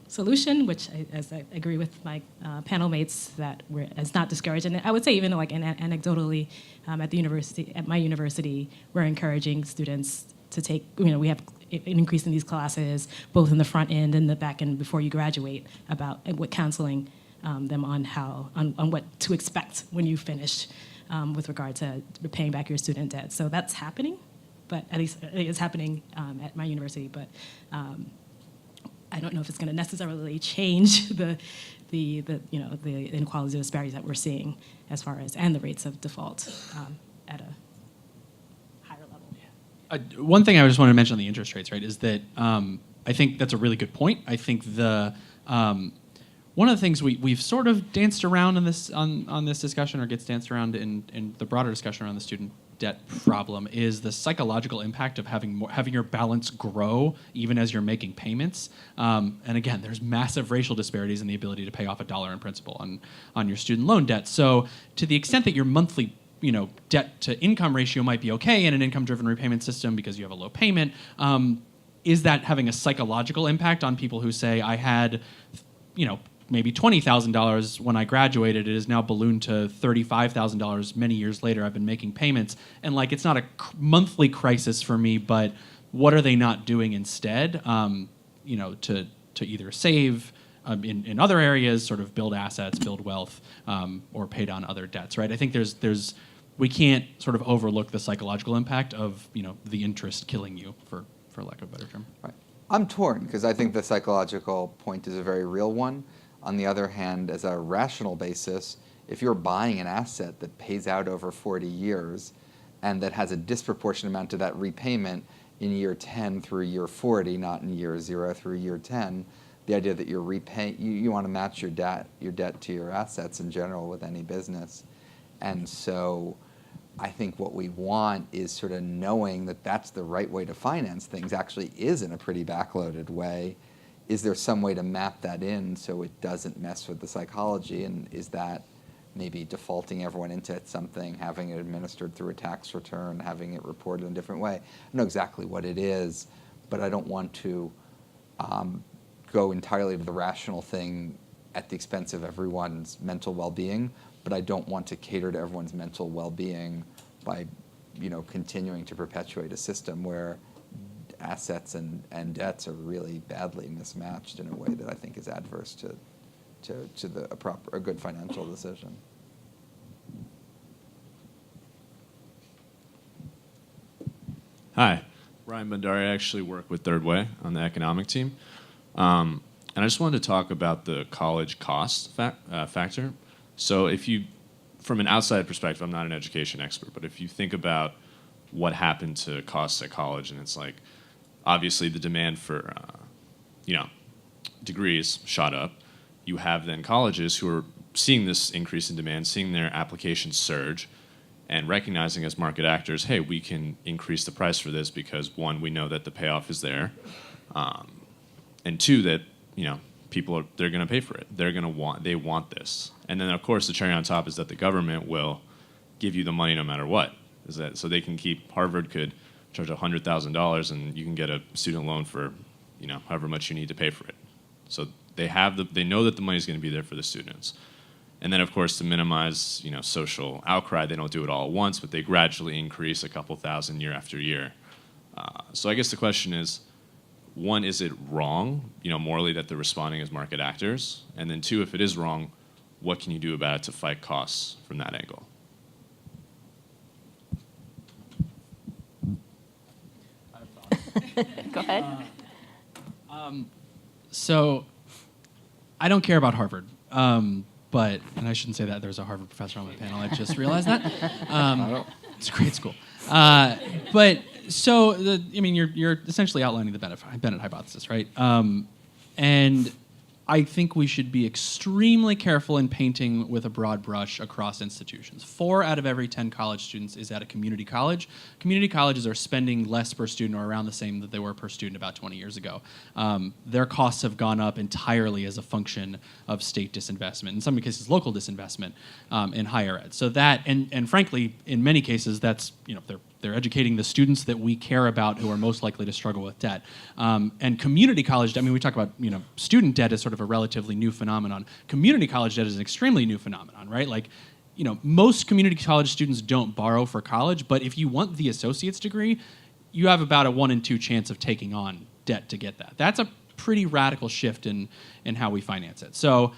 solution, which I agree with my panel mates that it's not discouraged. And I would say even anecdotally at my university, we're encouraging students to take, we have an increase in these classes, both in the front end and the back end before you graduate, about what counseling them on what to expect when you finish with regard to paying back your student debt. So that's happening. But at least it's happening at my university. But I don't know if it's going to necessarily change the inequalities or disparities that we're seeing as far as, and the rates of default at a higher level. One thing I just wanted to mention on the interest rates, right, is that I think that's a really good point. I think one of the things we've sort of danced around in this on this discussion, or gets danced around in the broader discussion around the student debt problem is the psychological impact of having your balance grow even as you're making payments. And again, there's massive racial disparities in the ability to pay off $1 in principal on your student loan debt. So to the extent that your monthly debt to income ratio might be okay in an income-driven repayment system because you have a low payment, is that having a psychological impact on people who say, I had, maybe $20,000 when I graduated, it is now ballooned to $35,000 many years later. I've been making payments, and it's not a monthly crisis for me, but what are they not doing instead? To either save in other areas, sort of build assets, build wealth, or pay down other debts, right? I think we can't sort of overlook the psychological impact of the interest killing you, for lack of a better term. Right. I'm torn because I think the psychological point is a very real one. On the other hand, as a rational basis, if you're buying an asset that pays out over 40 years and that has a disproportionate amount of that repayment in year 10 through year 40, not in year 0 through year 10, the idea that you want to match your debt to your assets in general with any business. And so I think what we want is sort of knowing that that's the right way to finance things actually is in a pretty backloaded way. Is there some way to map that in so it doesn't mess with the psychology? And is that maybe defaulting everyone into something, having it administered through a tax return, having it reported in a different way? I know exactly what it is, but I don't want to go entirely to the rational thing at the expense of everyone's mental well-being, but I don't want to cater to everyone's mental well-being by continuing to perpetuate a system where assets and debts are really badly mismatched in a way that I think is adverse to a good financial decision. Hi, Ryan Bandari. I actually work with Third Way on the economic team. And I just wanted to talk about the college cost factor. So from an outside perspective, I'm not an education expert, but if you think about what happened to costs at college, and it's obviously the demand for, degrees shot up. You have then colleges who are seeing this increase in demand, seeing their applications surge, and recognizing as market actors, hey, we can increase the price for this because, one, we know that the payoff is there, and two, that they're going to pay for it. They want this, and then of course the cherry on top is that the government will give you the money no matter what. So they can Harvard could charge $100,000 and you can get a student loan for however much you need to pay for it. So they know that the money is going to be there for the students. And then, of course, to minimize social outcry, they don't do it all at once, but they gradually increase a couple thousand year after year. So I guess the question is, one, is it wrong, morally, that they're responding as market actors? And then two, if it is wrong, what can you do about it to fight costs from that angle? Go ahead. So I don't care about Harvard. But, and I shouldn't say that, there's a Harvard professor on my panel, I just realized that. It's a great school. But, so, you're essentially outlining the Bennett hypothesis, right? And I think we should be extremely careful in painting with a broad brush across institutions. 4 out of every 10 college students is at a community college. Community colleges are spending less per student or around the same that they were per student about 20 years ago. Their costs have gone up entirely as a function of state disinvestment, in some cases local disinvestment in higher ed. So that, and frankly, in many cases, that's, they're educating the students that we care about who are most likely to struggle with debt. And community college debt, we talk about, student debt as sort of a relatively new phenomenon. Community college debt is an extremely new phenomenon, right? Most community college students don't borrow for college, but if you want the associate's degree, you have about a 1 in 2 chance of taking on debt to get that. That's a pretty radical shift in how we finance it. So,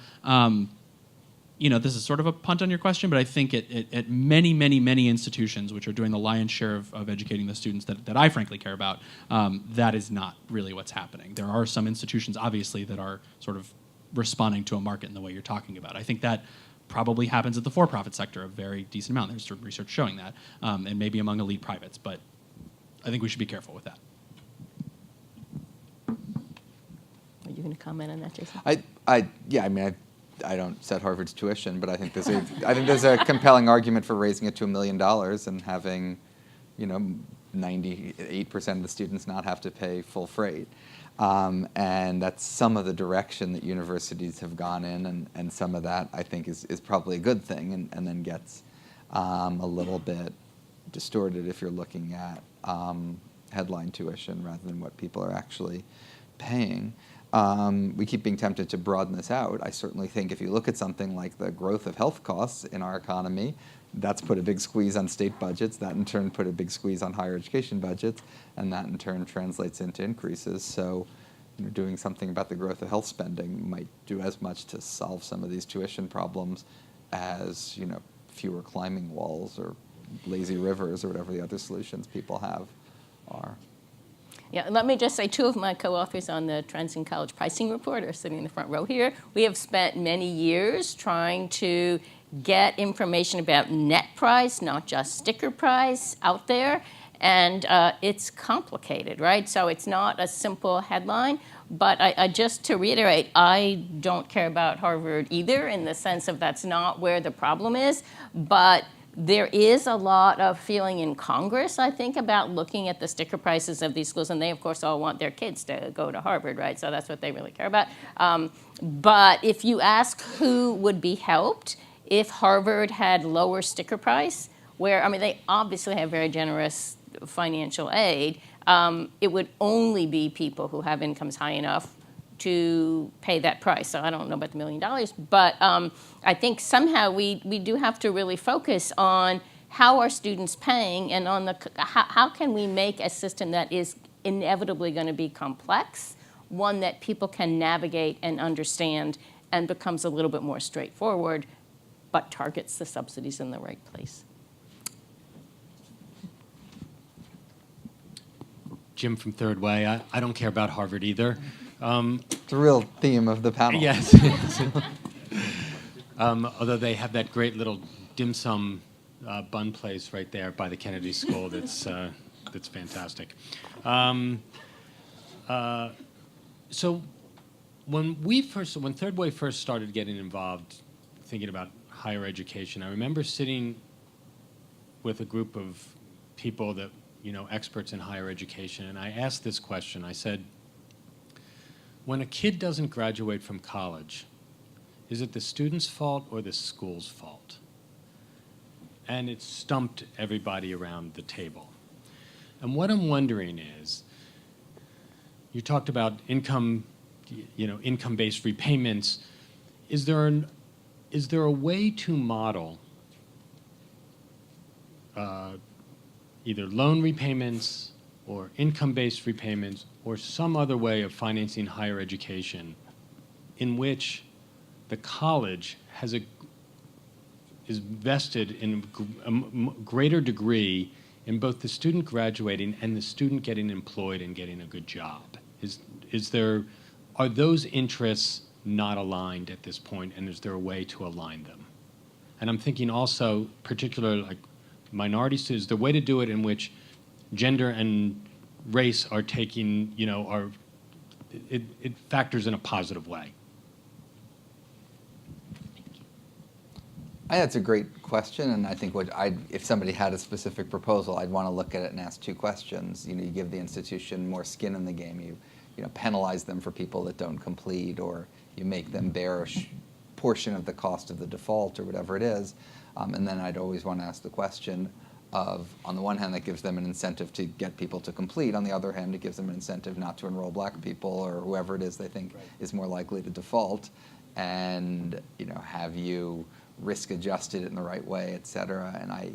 this is sort of a punt on your question, but I think at many, many, many institutions which are doing the lion's share of educating the students that I frankly care about, that is not really what's happening. There are some institutions, obviously, that are sort of responding to a market in the way you're talking about. I think that probably happens at the for-profit sector a very decent amount. There's sort of research showing that, and maybe among elite privates, but I think we should be careful with that. Are you going to comment on that, Jason? I don't set Harvard's tuition, but I think there's a compelling argument for raising it to $1 million and having 98% of the students not have to pay full freight. And that's some of the direction that universities have gone in, and some of that I think is probably a good thing, and then gets a little bit distorted if you're looking at headline tuition rather than what people are actually paying. We keep being tempted to broaden this out. I certainly think if you look at something like the growth of health costs in our economy, that's put a big squeeze on state budgets. That in turn put a big squeeze on higher education budgets, and that in turn translates into increases. So doing something about the growth of health spending might do as much to solve some of these tuition problems as fewer climbing walls or lazy rivers or whatever the other solutions people have are. Yeah, let me just say, two of my co-authors on the Trends in College Pricing Report are sitting in the front row here. We have spent many years trying to get information about net price, not just sticker price, out there. And it's complicated, right? So it's not a simple headline. But I just to reiterate, I don't care about Harvard either, in the sense of that's not where the problem is. But there is a lot of feeling in Congress, I think, about looking at the sticker prices of these schools. And they, of course, all want their kids to go to Harvard, right? So that's what they really care about. But if you ask who would be helped if Harvard had lower sticker price, where, I mean, they obviously have very generous financial aid, it would only be people who have incomes high enough to pay that price. So I don't know about the $1 million, but I think somehow we do have to really focus on how are students paying, and on how can we make a system that is inevitably going to be complex, one that people can navigate and understand and becomes a little bit more straightforward, but targets the subsidies in the right place. Jim from Third Way. I don't care about Harvard either. It's a real theme of the panel. Yes. Although they have that great little dim sum bun place right there by the Kennedy School that's fantastic. So when Third Way first started getting involved, thinking about higher education, I remember sitting with a group of people that, experts in higher education, and I asked this question. I said, when a kid doesn't graduate from college, is it the student's fault or the school's fault? And it stumped everybody around the table. And what I'm wondering is, you talked about income-based repayments. Is there a way to model either loan repayments or income-based repayments or some other way of financing higher education in which the college is vested in a greater degree in both the student graduating and the student getting employed and getting a good job? Are those interests not aligned at this point, and is there a way to align them? And I'm thinking also, particularly like minority students, the way to do it in which gender and race are taking, it factors in a positive way. I think that's a great question, and I think if somebody had a specific proposal, I'd want to look at it and ask two questions. You give the institution more skin in the game. You penalize them for people that don't complete, or you make them bear a portion of the cost of the default or whatever it is. And then I'd always want to ask the question of, on the one hand, that gives them an incentive to get people to complete. On the other hand, it gives them an incentive not to enroll black people or whoever it is they think is more likely to default. And have you risk adjusted it in the right way, et cetera. And I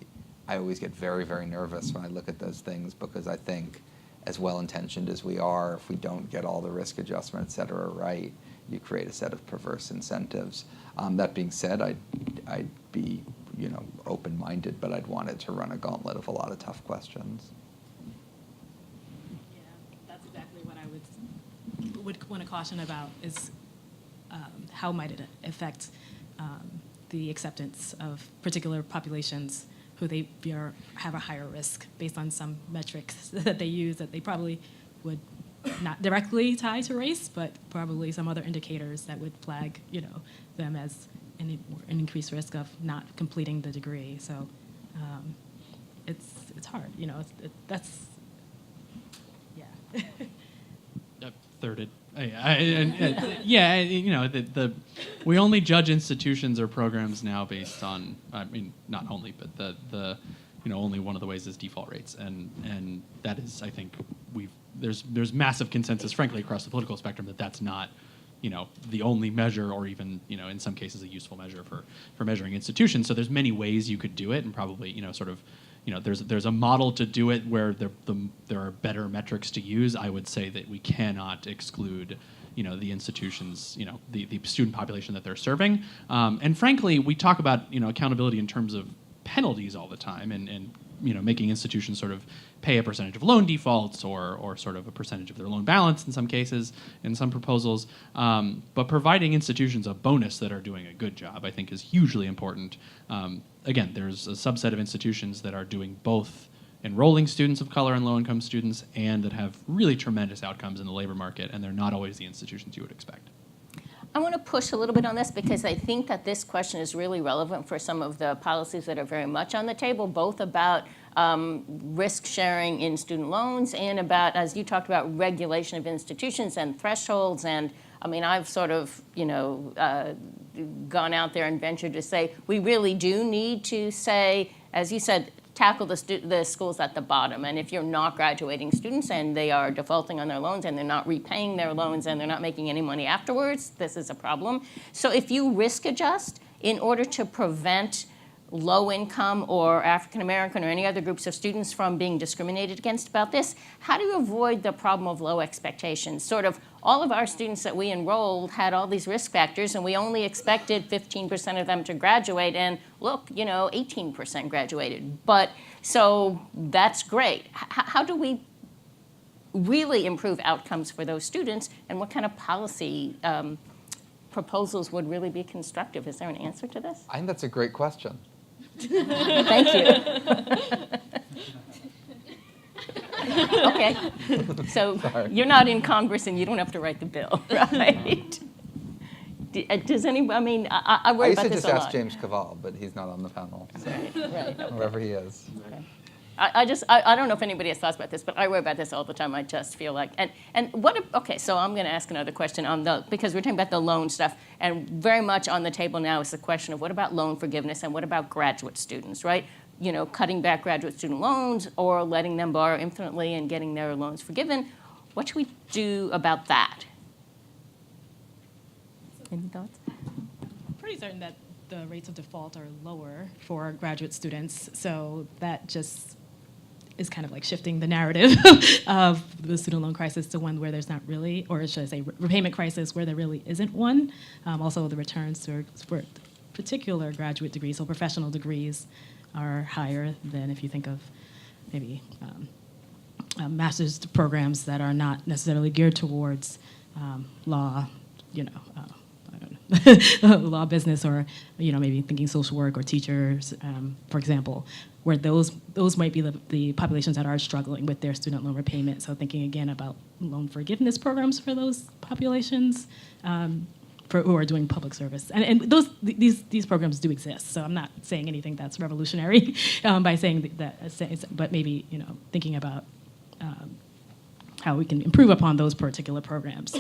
always get very, very nervous when I look at those things, because I think, as well-intentioned as we are, if we don't get all the risk adjustment, et cetera, right, you create a set of perverse incentives. That being said, I'd be open-minded, but I'd want it to run a gauntlet of a lot of tough questions. Yeah, that's exactly what I would want to caution about, is how might it affect the acceptance of particular populations who they fear have a higher risk based on some metrics that they use that they probably would not directly tie to race, but probably some other indicators that would flag, them as an increased risk of not completing the degree. So it's hard. You know, that's yeah. Thirded. Yeah, you know, we only judge institutions or programs now based on, I mean, not only, but the you know, only one of the ways is default rates, and that is, I think, there's massive consensus, frankly, across the political spectrum that that's not, you know, the only measure, or even, you know, in some cases a useful measure for measuring institutions. So there's many ways you could do it, and probably, you know, sort of, you know, there's a model to do it where there are better metrics to use. I would say that we cannot exclude, you know, the institutions, you know, the student population that they're serving. And frankly, we talk about, you know, accountability in terms of penalties all the time, and you know, making institutions sort of pay a percentage of loan defaults or sort of a percentage of their loan balance in some cases, in some proposals. But providing institutions a bonus that are doing a good job, I think, is hugely important. Again, there's a subset of institutions that are doing both enrolling students of color and low-income students and that have really tremendous outcomes in the labor market, and they're not always the institutions you would expect. I want to push a little bit on this because I think that this question is really relevant for some of the policies that are very much on the table, both about risk sharing in student loans and about, as you talked about, regulation of institutions and thresholds. And I mean, I've sort of, you know, gone out there and ventured to say we really do need to say, as you said, tackle the schools at the bottom. And if you're not graduating students and they are defaulting on their loans and they're not repaying their loans and they're not making any money afterwards, this is a problem. So if you risk adjust in order to prevent low income or African American or any other groups of students from being discriminated against about this, how do you avoid the problem of low expectations? Sort of all of our students that we enrolled had all these risk factors and we only expected 15% of them to graduate, and look, you know, 18% graduated. But so that's great. How do we really improve outcomes for those students, and what kind of policy proposals would really be constructive? Is there an answer to this? I think that's a great question. Thank you. Okay. So Sorry. you're not in Congress and you don't have to write the bill, right? Does anybody, I mean, I worry I used about to this just a lot. ask James Cavall, but he's not on the panel, so Right, okay. wherever he is. Okay. I don't know if anybody has thoughts about this, but I worry about this all the time. I just feel like, and what, okay, so I'm going to ask another question on because we're talking about the loan stuff, and very much on the table now is the question of what about loan forgiveness and what about graduate students, right? You know, cutting back graduate student loans or letting them borrow infinitely and getting their loans forgiven. What should we do about that? Any thoughts? Pretty certain that the rates of default are lower for graduate students, so that just is kind of like shifting the narrative of the student loan crisis to one where there's not really, or should I say repayment crisis, where there really isn't one. Also, the returns for particular graduate degrees, so professional degrees, are higher than if you think of maybe master's programs that are not necessarily geared towards law, you know, law, business, or, you know, maybe thinking social work or teachers, for example, where those might be the populations that are struggling with their student loan repayment. So thinking again about loan forgiveness programs for those populations, who are doing public service, and these programs do exist. So I'm not saying anything that's revolutionary by saying that, but maybe, you know, thinking about how we can improve upon those particular programs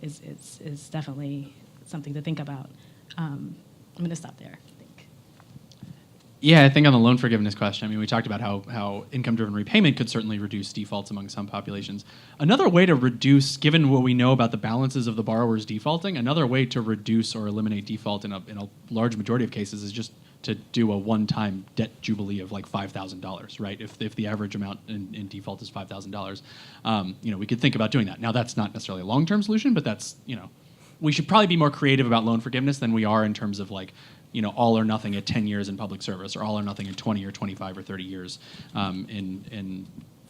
is definitely something to think about. I'm going to stop there, I think. Yeah, I think on the loan forgiveness question, I mean, we talked about how income-driven repayment could certainly reduce defaults among some populations. Another way to reduce, given what we know about the balances of the borrowers defaulting, another way to reduce or eliminate default in a large majority of cases is just to do a one-time debt jubilee of like $5,000, right? If the average amount in default is $5,000, you know, we could think about doing that. Now, that's not necessarily a long-term solution, but that's, you know, we should probably be more creative about loan forgiveness than we are in terms of like, you know, all or nothing at 10 years in public service, or all or nothing in 20 or 25 or 30 years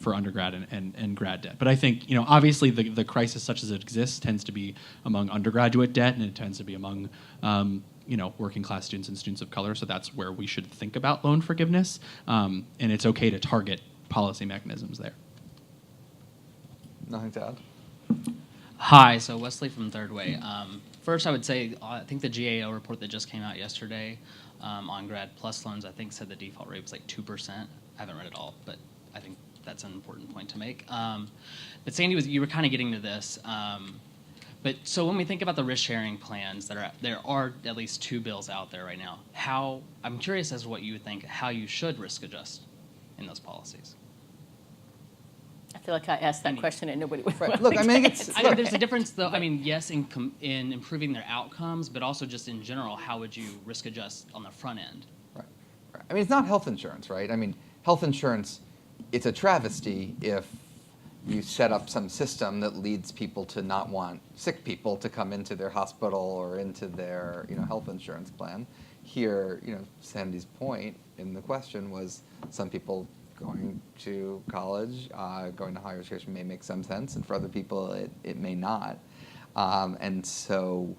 for undergrad and grad debt. But I think, you know, obviously the crisis such as it exists tends to be among undergraduate debt, and it tends to be among you know, working class students and students of color. So that's where we should think about loan forgiveness, and it's okay to target policy mechanisms there. Nothing to add? Hi, so Wesley from Third Way. First, I would say I think the GAO report that just came out yesterday on Grad Plus loans, I think said the default rate was like 2%. I haven't read it all, but I think that's an important point to make. But Sandy, you were kind of getting to this. But so when we think about the risk-sharing plans there are at least 2 bills out there right now. I'm curious as to what you would think, how you should risk adjust in those policies. I feel like I asked that question and nobody would. Right. Look, I mean, There's a difference, though. I mean, yes, in improving their outcomes, but also just in general, how would you risk adjust on the front end? Right. I mean, it's not health insurance, right? I mean, health insurance, it's a travesty if you set up some system that leads people to not want sick people to come into their hospital or into their, health insurance plan. Here, Sandy's point in the question was some people going to college, going to higher education may make some sense, and for other people it may not. And so,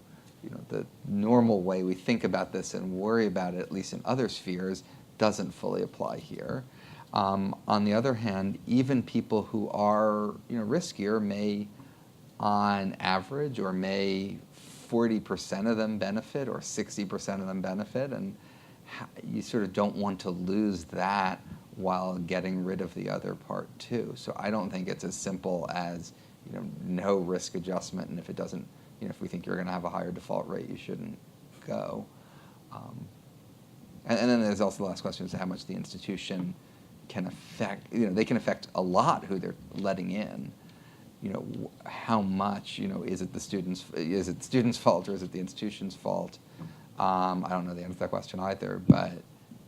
the normal way we think about this and worry about it, at least in other spheres, doesn't fully apply here. On the other hand, even people who are riskier may, on average, or may 40% of them benefit or 60% of them benefit, and you sort of don't want to lose that while getting rid of the other part too. So I don't think it's as simple as no risk adjustment, and if it doesn't, if we think you're going to have a higher default rate, you shouldn't go. And then there's also the last question: is how much the institution can affect. They can affect a lot who they're letting in. How much? Is it the student's fault or is it the institution's fault? I don't know the answer to that question either, but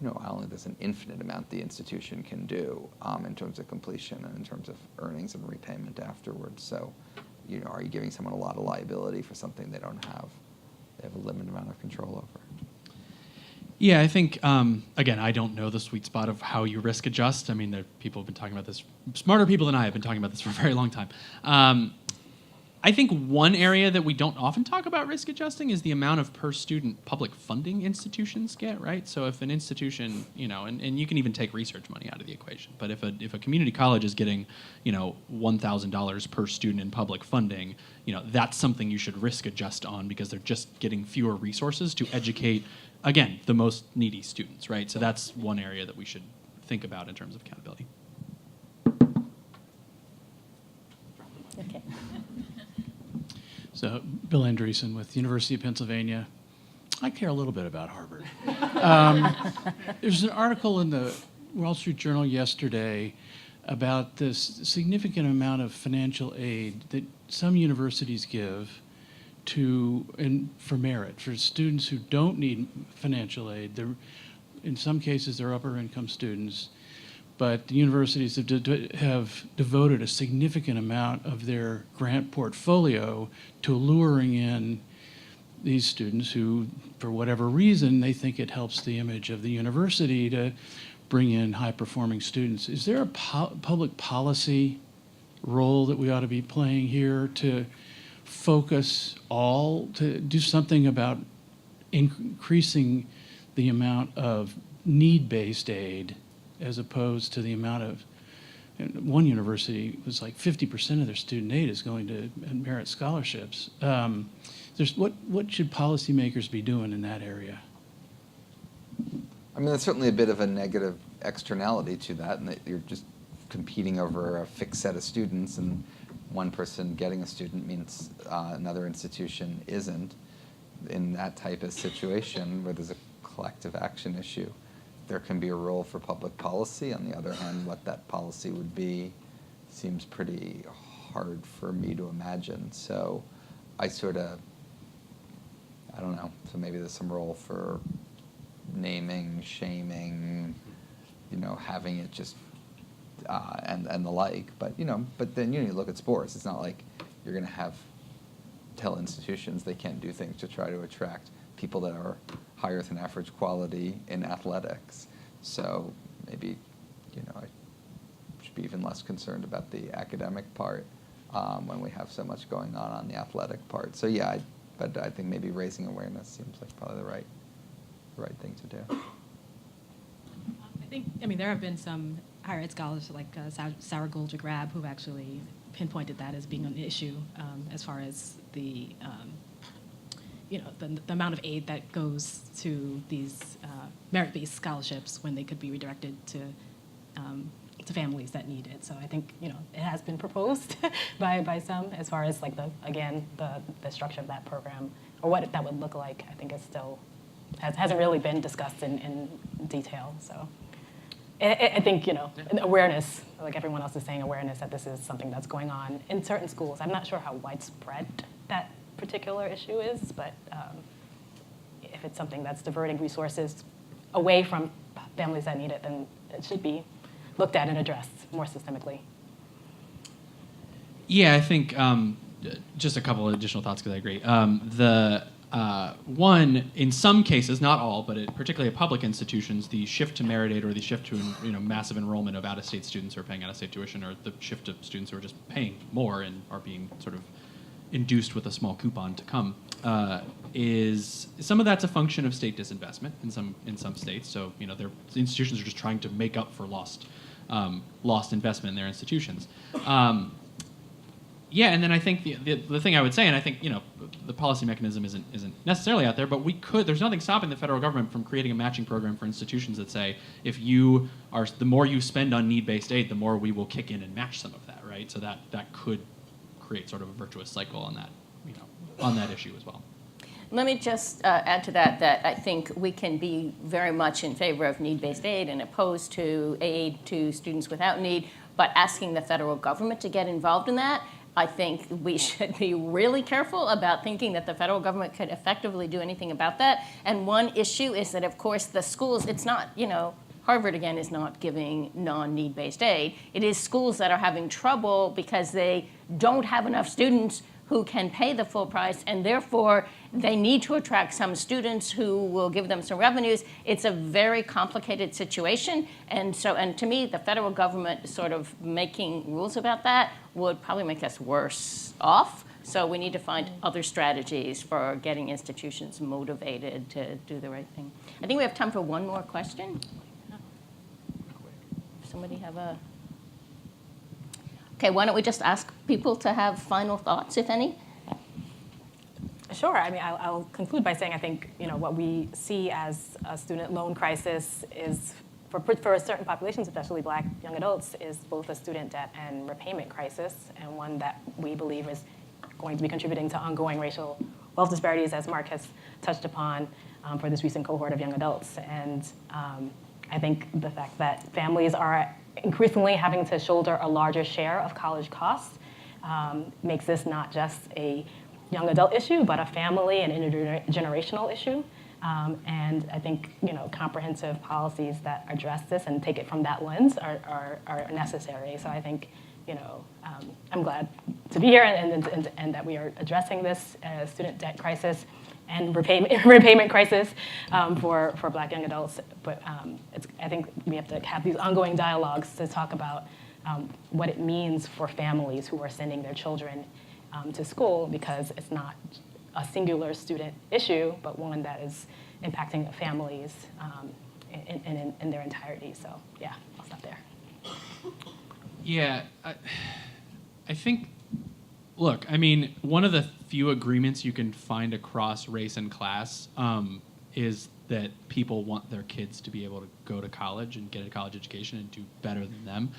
I don't think there's an infinite amount the institution can do in terms of completion and in terms of earnings and repayment afterwards. So, are you giving someone a lot of liability for something they don't have? They have a limited amount of control over. Yeah, I think, again, I don't know the sweet spot of how you risk adjust. I mean, people have been talking about this, smarter people than I have been talking about this for a very long time. I think one area that we don't often talk about risk adjusting is the amount of per student public funding institutions get, right? So if an institution, and you can even take research money out of the equation, but if a community college is getting, $1,000 per student in public funding, that's something you should risk adjust on because they're just getting fewer resources to educate, again, the most needy students, right? So that's one area that we should think about in terms of accountability. Okay. So, Bill Andreessen with the University of Pennsylvania. I care a little bit about Harvard. There's an article in the Wall Street Journal yesterday about this significant amount of financial aid that some universities give for merit, for students who don't need financial aid. In some cases, they're upper income students, but the universities have devoted a significant amount of their grant portfolio to luring in these students who, for whatever reason, they think it helps the image of the university to bring in high-performing students. Is there a public policy role that we ought to be playing here to focus to do something about increasing the amount of need-based aid as opposed to the amount of, one university was like 50% of their student aid is going to merit scholarships. What should policymakers be doing in that area? I mean, there's certainly a bit of a negative externality to that, and that you're just competing over a fixed set of students, and one person getting a student means another institution isn't. In that type of situation where there's a collective action issue, there can be a role for public policy. On the other hand, what that policy would be seems pretty hard for me to imagine. So I don't know. So maybe there's some role for naming, shaming, having it just, and the like. But then you look at sports. It's not like you're going to tell institutions they can't do things to try to attract people that are higher than average quality in athletics. So maybe, I should be even less concerned about the academic part when we have so much going on the athletic part. So yeah, but I think maybe raising awareness seems like probably the right thing to do. There have been some higher ed scholars like Sarah Goldger-Grab who've actually pinpointed that as being an issue as far as the the amount of aid that goes to these merit-based scholarships when they could be redirected to families that need it. So I think it has been proposed by some as far as like the structure of that program or what that would look like. I think it's still hasn't really been discussed in detail. So I think awareness, like everyone else is saying, awareness that this is something that's going on in certain schools. I'm not sure how widespread that particular issue is, but if it's something that's diverting resources away from families that need it, then it should be looked at and addressed more systemically. Yeah, I think just a couple of additional thoughts because I agree. One, in some cases, not all, but particularly at public institutions, the shift to merit aid or the shift to massive enrollment of out-of-state students who are paying out-of-state tuition, or the shift of students who are just paying more and are being sort of induced with a small coupon to come, is some of that's a function of state disinvestment in some states. So the institutions are just trying to make up for lost investment in their institutions. Yeah, and then I think the thing I would say, and I think the policy mechanism isn't necessarily out there, but there's nothing stopping the federal government from creating a matching program for institutions that say the more you spend on need-based aid, the more we will kick in and match some of that, right? So that could create sort of a virtuous cycle on that on that issue as well. Let me just add to that I think we can be very much in favor of need-based aid and opposed to aid to students without need, but asking the federal government to get involved in that, I think we should be really careful about thinking that the federal government could effectively do anything about that. And one issue is that, of course, the schools, it's not, Harvard, again, is not giving non-need-based aid. It is schools that are having trouble because they don't have enough students who can pay the full price, and therefore they need to attract some students who will give them some revenues. It's a very complicated situation, and to me, the federal government sort of making rules about that would probably make us worse off. So we need to find other strategies for getting institutions motivated to do the right thing. I think we have time for one more question. Somebody have a... Okay, why don't we just ask people to have final thoughts, if any? Sure. I mean, I'll conclude by saying I think what we see as a student loan crisis is for certain populations, especially Black young adults, is both a student debt and repayment crisis, and one that we believe is going to be contributing to ongoing racial wealth disparities, as Mark has touched upon for this recent cohort of young adults. And I think the fact that families are increasingly having to shoulder a larger share of college costs makes this not just a young adult issue, but a family and intergenerational issue. And I think comprehensive policies that address this and take it from that lens are necessary. So I think I'm glad to be here and that we are addressing this student debt crisis and repayment crisis for Black young adults. But I think we have to have these ongoing dialogues to talk about what it means for families who are sending their children to school, because it's not a singular student issue, but one that is impacting families in their entirety. So yeah, I'll stop there. Yeah, I think, look, I mean, one of the few agreements you can find across race and class is that people want their kids to be able to go to college and get a college education and do better than them.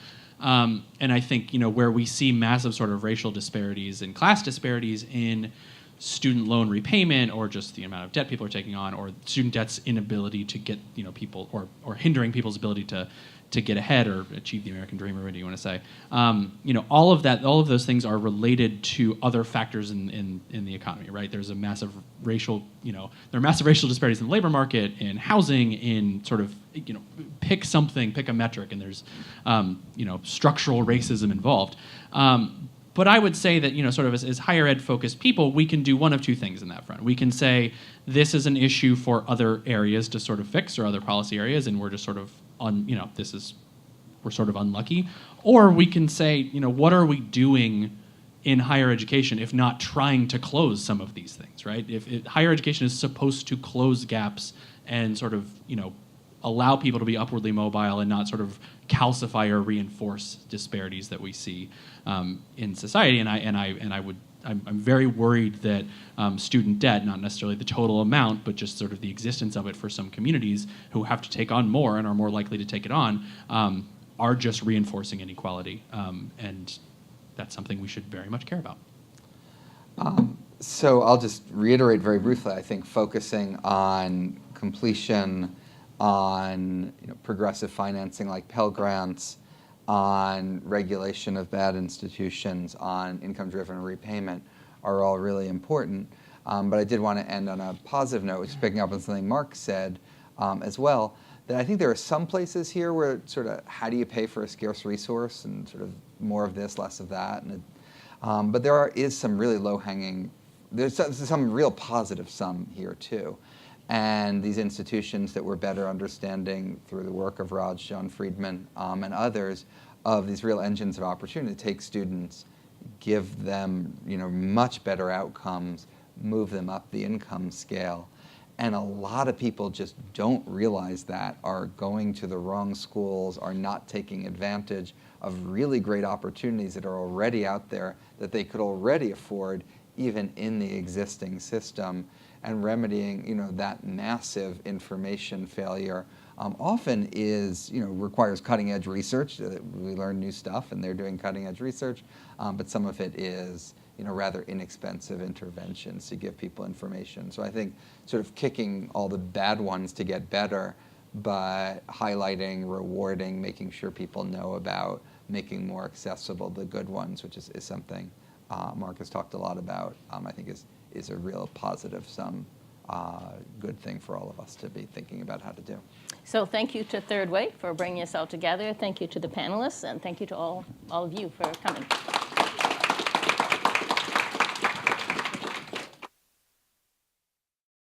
And I think, where we see massive sort of racial disparities and class disparities in student loan repayment, or just the amount of debt people are taking on, or student debt's inability to get, people, or hindering people's ability to get ahead or achieve the American dream, or what do you want to say? All of those things are related to other factors in the economy, right? There's a massive racial, there are massive racial disparities in the labor market, in housing, in sort of, pick a metric, and there's, structural racism involved. But I would say that, sort of as higher ed focused people, we can do one of two things in that front. We can say this is an issue for other areas to sort of fix, or other policy areas, and we're just sort of we're sort of unlucky. Or we can say, what are we doing in higher education if not trying to close some of these things, right? If higher education is supposed to close gaps and sort of, allow people to be upwardly mobile and not sort of calcify or reinforce disparities that we see in society. I'm very worried that student debt, not necessarily the total amount, but just sort of the existence of it for some communities who have to take on more and are more likely to take it on, are just reinforcing inequality. And that's something we should very much care about. So I'll just reiterate very briefly, I think focusing on completion, on progressive financing like Pell Grants, on regulation of bad institutions, on income-driven repayment are all really important. But I did want to end on a positive note, which is picking up on something Mark said as well, that I think there are some places here where it's sort of how do you pay for a scarce resource and sort of more of this, less of that. But there is some really low-hanging, there's some real positive sum here too. And these institutions that we're better understanding through the work of Raj, John Friedman, and others, of these real engines of opportunity to take students, give them much better outcomes, move them up the income scale. And a lot of people just don't realize that, are going to the wrong schools, are not taking advantage of really great opportunities that are already out there that they could already afford even in the existing system, and remedying that massive information failure often requires cutting edge research. We learn new stuff and they're doing cutting edge research, but some of it is rather inexpensive interventions to give people information. So I think sort of kicking all the bad ones to get better, but highlighting, rewarding, making sure people know about, making more accessible the good ones, which is something Mark has talked a lot about, I think is a real positive good thing for all of us to be thinking about how to do. So thank you to Third Way for bringing us all together. Thank you to the panelists, and thank you to all of you for coming.